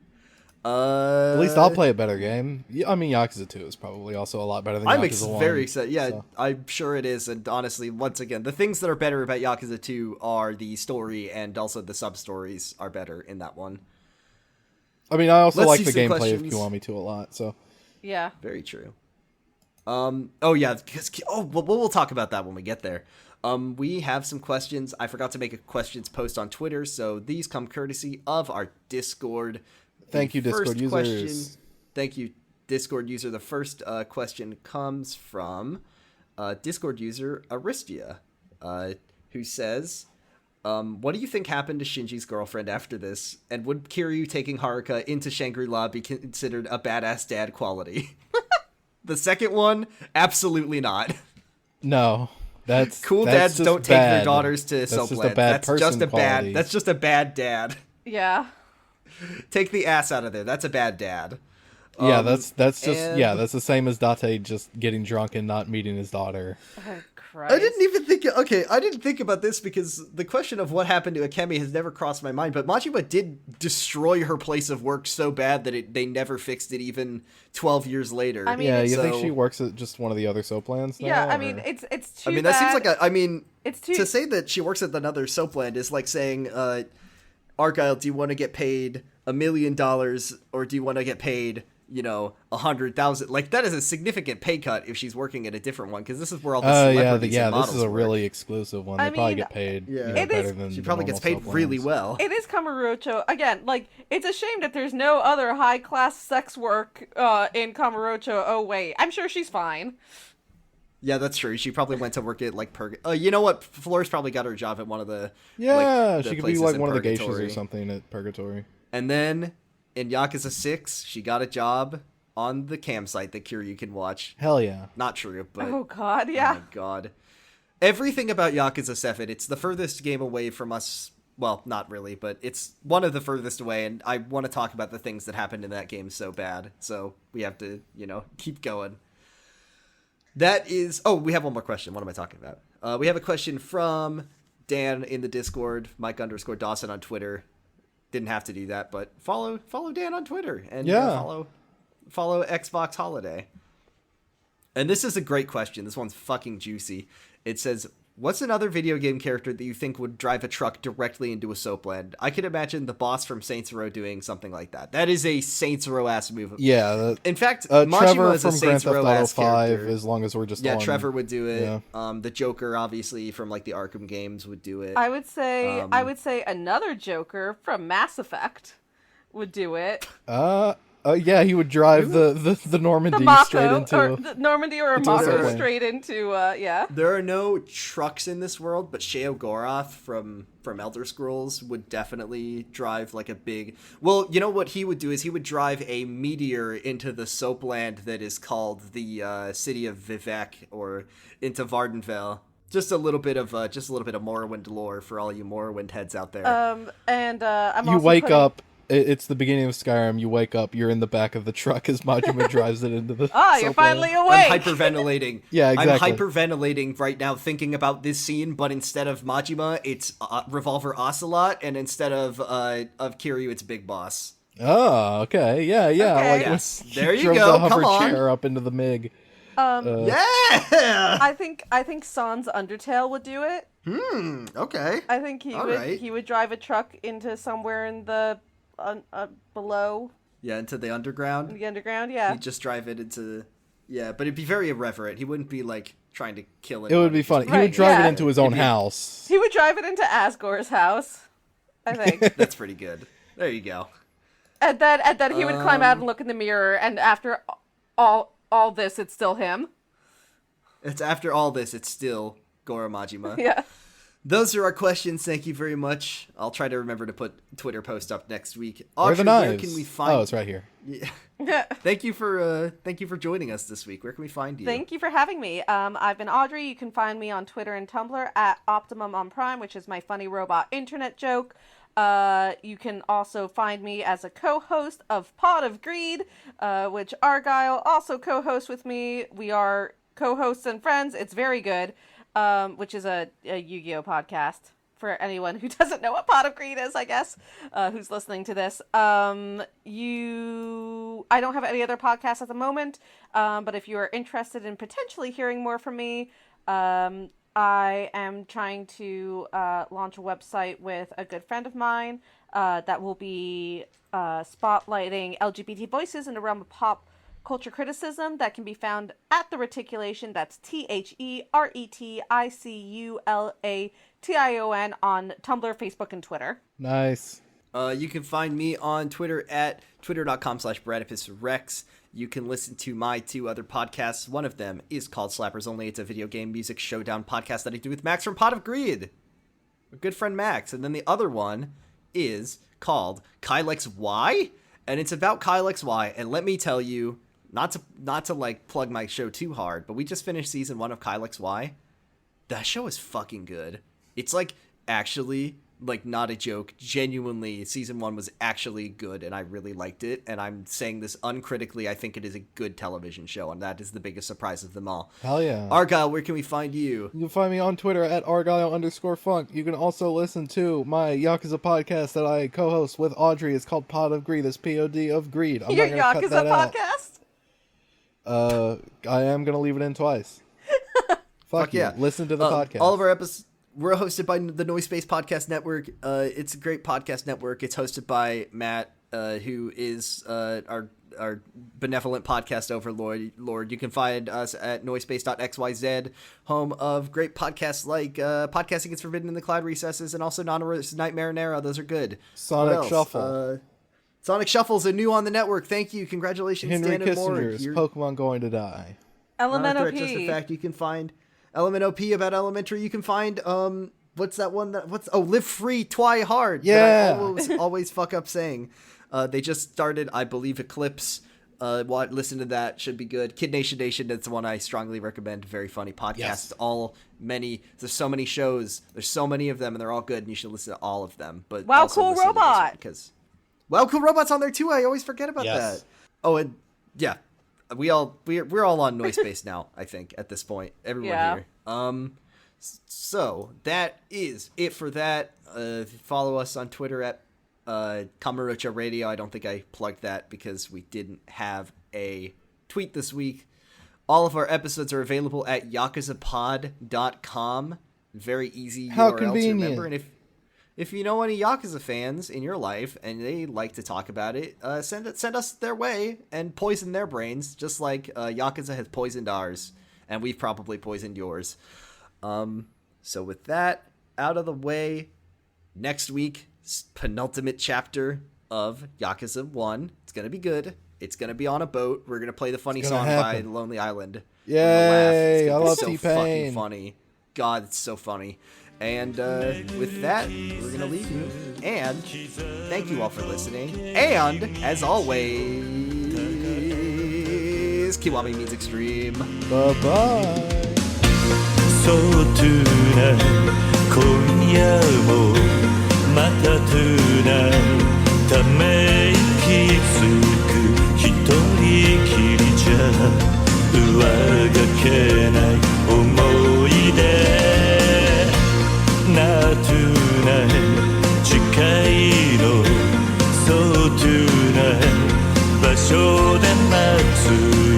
At least I'll play a better game. I mean, Yakuza 2 is probably also a lot better than Yakuza 1. I'm very excited. Yeah, so. I'm sure it is. And honestly, once again, the things that are better about Yakuza 2 are the story, and also the sub-stories are better in that one. I mean, I also like the gameplay of Kiwami 2 a lot, so... Yeah. Very true. We'll talk about that when we get there. We have some questions. I forgot to make a questions post on Twitter, so these come courtesy of our Discord. Thank you, Discord users. Thank you, Discord user. The first question comes from Discord user Aristia, who says, what do you think happened to Shinji's girlfriend after this? And would Kiryu taking Haruka into Shangri-La be considered a badass dad quality? The second one, absolutely not. No. That's dads don't take their daughters to That's soapland. That's just a bad dad. Yeah. Take the ass out of there. That's a bad dad. Yeah, that's the same as Date just getting drunk and not meeting his daughter. Oh, Christ. I didn't think about this because the question of what happened to Akemi has never crossed my mind, but Majima did destroy her place of work so bad that they never fixed it even 12 years later. I mean, yeah, you think she works at just one of the other soaplands now? Yeah, I or? mean, it's too I mean, bad. that seems like It's too... to say that she works at another soapland is like saying, Argyle, do you want to get paid $1 million or do you want to get paid, 100,000? Like, that is a significant pay cut if she's working at a different one, because this is where all the celebrities and models this is a work. really exclusive one. They probably get paid better than she probably gets paid soaplands. really well. It is Kamurocho. Again, like, it's a shame that there's no other high-class sex work in Kamurocho. Oh, wait. I'm sure she's fine. Yeah, that's true. She probably went to work at, like, you know what? Flores probably got her job at one of the... Yeah, the she could be, places like, in one of the Purgatory. geishas or something at Purgatory. And then, in Yakuza 6, she got a job on the campsite that Kiryu can watch. Hell yeah. Not true, but... Oh, God, yeah. Oh, my God. Everything about Yakuza 7, it's the furthest game away from us... Well, not really, but it's one of the furthest away, and I want to talk about the things that happened in that game so bad. So, we have to, keep going. That is... Oh, we have one more question. What am I talking about? We have a question from Dan in the Discord, Mike_Dawson on Twitter. Didn't have to do that, but follow Dan on Twitter. And follow Xbox Holiday. And this is a great question. This one's fucking juicy. It says... What's another video game character that you think would drive a truck directly into a soapland? I could imagine the boss from Saints Row doing something like that. That is a Saints Row-ass move. Yeah. In fact, Trevor Majima is a from Grand Saints Theft Auto Row-ass 5, character. as long as we're just Yeah, on... Trevor would do it. Yeah. The Joker, obviously, from like the Arkham games would do it. I would say another Joker from Mass Effect would do it. Yeah, he would drive the Normandy straight into... or the Normandy or a Mako straight into, yeah. There are no trucks in this world, but Sheogorath from Elder Scrolls would definitely drive like a big... Well, you know what he would do is he would drive a meteor into the soapland that is called the City of Vivek, or into Vardenfell. Just a little bit of Morrowind lore for all you Morrowind heads out there. I'm you also wake up, it's the beginning of Skyrim, you wake up, you're in the back of the truck as Majima drives it into the you're finally awake! I'm hyperventulating. Yeah, exactly. I'm hyperventilating right now thinking about this scene, but instead of Majima, it's Revolver Ocelot, and instead of Kiryu, it's Big Boss. Oh, okay. Yeah. Okay. Like Yes. when There he you drove go. the hover Come on. chair up into the MiG. Yeah! I think Sans Undertale would do it. Okay. I think All right. he would drive a truck into somewhere in the below Yeah, into the underground. the underground. Yeah, He'd just drive it into... Yeah, but it'd be very irreverent. He wouldn't be, like, trying to kill it. It would be funny. He Right, would drive yeah. it into his own house. he would drive it into Asgore's house. I think, That's pretty good. There you go. and then he would climb out and look in the mirror, and after all this, it's still him. It's after all this, it's still Goro Majima. Yeah. Those are our questions. Thank you very much. I'll try to remember to put Twitter post up next week. Where are the Audrey, knives? where can we find... Oh, it's right here. Yeah. Thank you for joining us this week. Where can we find you? Thank you for having me. I've been Audrey. You can find me on Twitter and Tumblr at Optimum on Prime, which is my funny robot internet joke. You can also find me as a co-host of Pod of Greed, which Argyle also co-hosts with me. We are co-hosts and friends. It's very good, which is a Yu-Gi-Oh podcast for anyone who doesn't know what Pot of Greed is, I guess, who's listening to this. I don't have any other podcasts at the moment, but if you are interested in potentially hearing more from me, I am trying to launch a website with a good friend of mine that will be spotlighting LGBT voices in the realm of pop culture criticism, that can be found at The Reticulation. That's TheReticulation on Tumblr, Facebook, and Twitter. Nice. You can find me on Twitter at twitter.com/BradipusRex. You can listen to my two other podcasts. One of them is called Slappers Only. It's a video game music showdown podcast that I do with Max from Pot of Greed, a good friend Max. And then the other one is called Kyle XY, and it's about Kyle XY. And let me tell you, not to like plug my show too hard, but we just finished season 1 of Kyle XY. That show is fucking good. It's like actually like, not a joke. Genuinely, season 1 was actually good, and I really liked it. And I'm saying this uncritically. I think it is a good television show, and that is the biggest surprise of them all. Hell yeah. Argyle, where can we find you? You can find me on Twitter at Argyle_Funk. You can also listen to my Yakuza podcast that I co-host with Audrey. It's called Pod of Greed. It's POD of Greed. I'm Your not gonna cut Yakuza that podcast? out. I am going to leave it in twice. Fuck you. Yeah. Listen to the podcast. All of our episodes, we're hosted by the Noise Space Podcast Network. It's a great podcast network. It's hosted by Matt, who is our benevolent podcast overlord. You can find us at noisepace.xyz, home of great podcasts like Podcasting Gets Forbidden in the Cloud Recesses, and also Nonnerous Nightmare and Arrow. Those are good. Sonic Shuffle. Sonic Shuffle's a new on the network. Thank you. Congratulations, Henry Dan and Moore. Kissinger's Pokemon Going to Die. Elemental Just a fact. You can find Element OP about Elementary. You can find what's that one Live Free Twi Hard. Yeah. That I always fuck up saying. They just started, I believe, Eclipse. Listen to that, should be good. Kid Nation, that's the one I strongly recommend. Very funny podcast. Yes. There's so many shows. There's so many of them, and they're all good, and you should listen to all of them. But Wow, also Cool listen to this Robot. one, because Wow, Cool Robot's on there too. I always forget about that. Oh, and yeah. We're all on Noise Space now, I think, at this point. Everyone here. So that is it for that. Follow us on Twitter at Kamurocho Radio. I don't think I plugged that because we didn't have a tweet this week. All of our episodes are available at yakuzapod.com. Very easy How URL convenient. to remember. And if you know any Yakuza fans in your life and they like to talk about it, send us their way and poison their brains, just like Yakuza has poisoned ours, and we've probably poisoned yours. So with that out of the way, next week, penultimate chapter of Yakuza 1. It's going to be good. It's going to be on a boat. We're going to play the funny song by Lonely Island. Yay! I love so T-Pain. fucking funny. God, it's so funny. And with that, we're going to leave you. And thank you all for listening. And, as always, Kiwami means extreme. Bye-bye. そうトゥーナ今夜もまたトゥーナため息つく一人きりじゃ上がけない思い出なトゥーナ近いのそうトゥーナ場所で待つ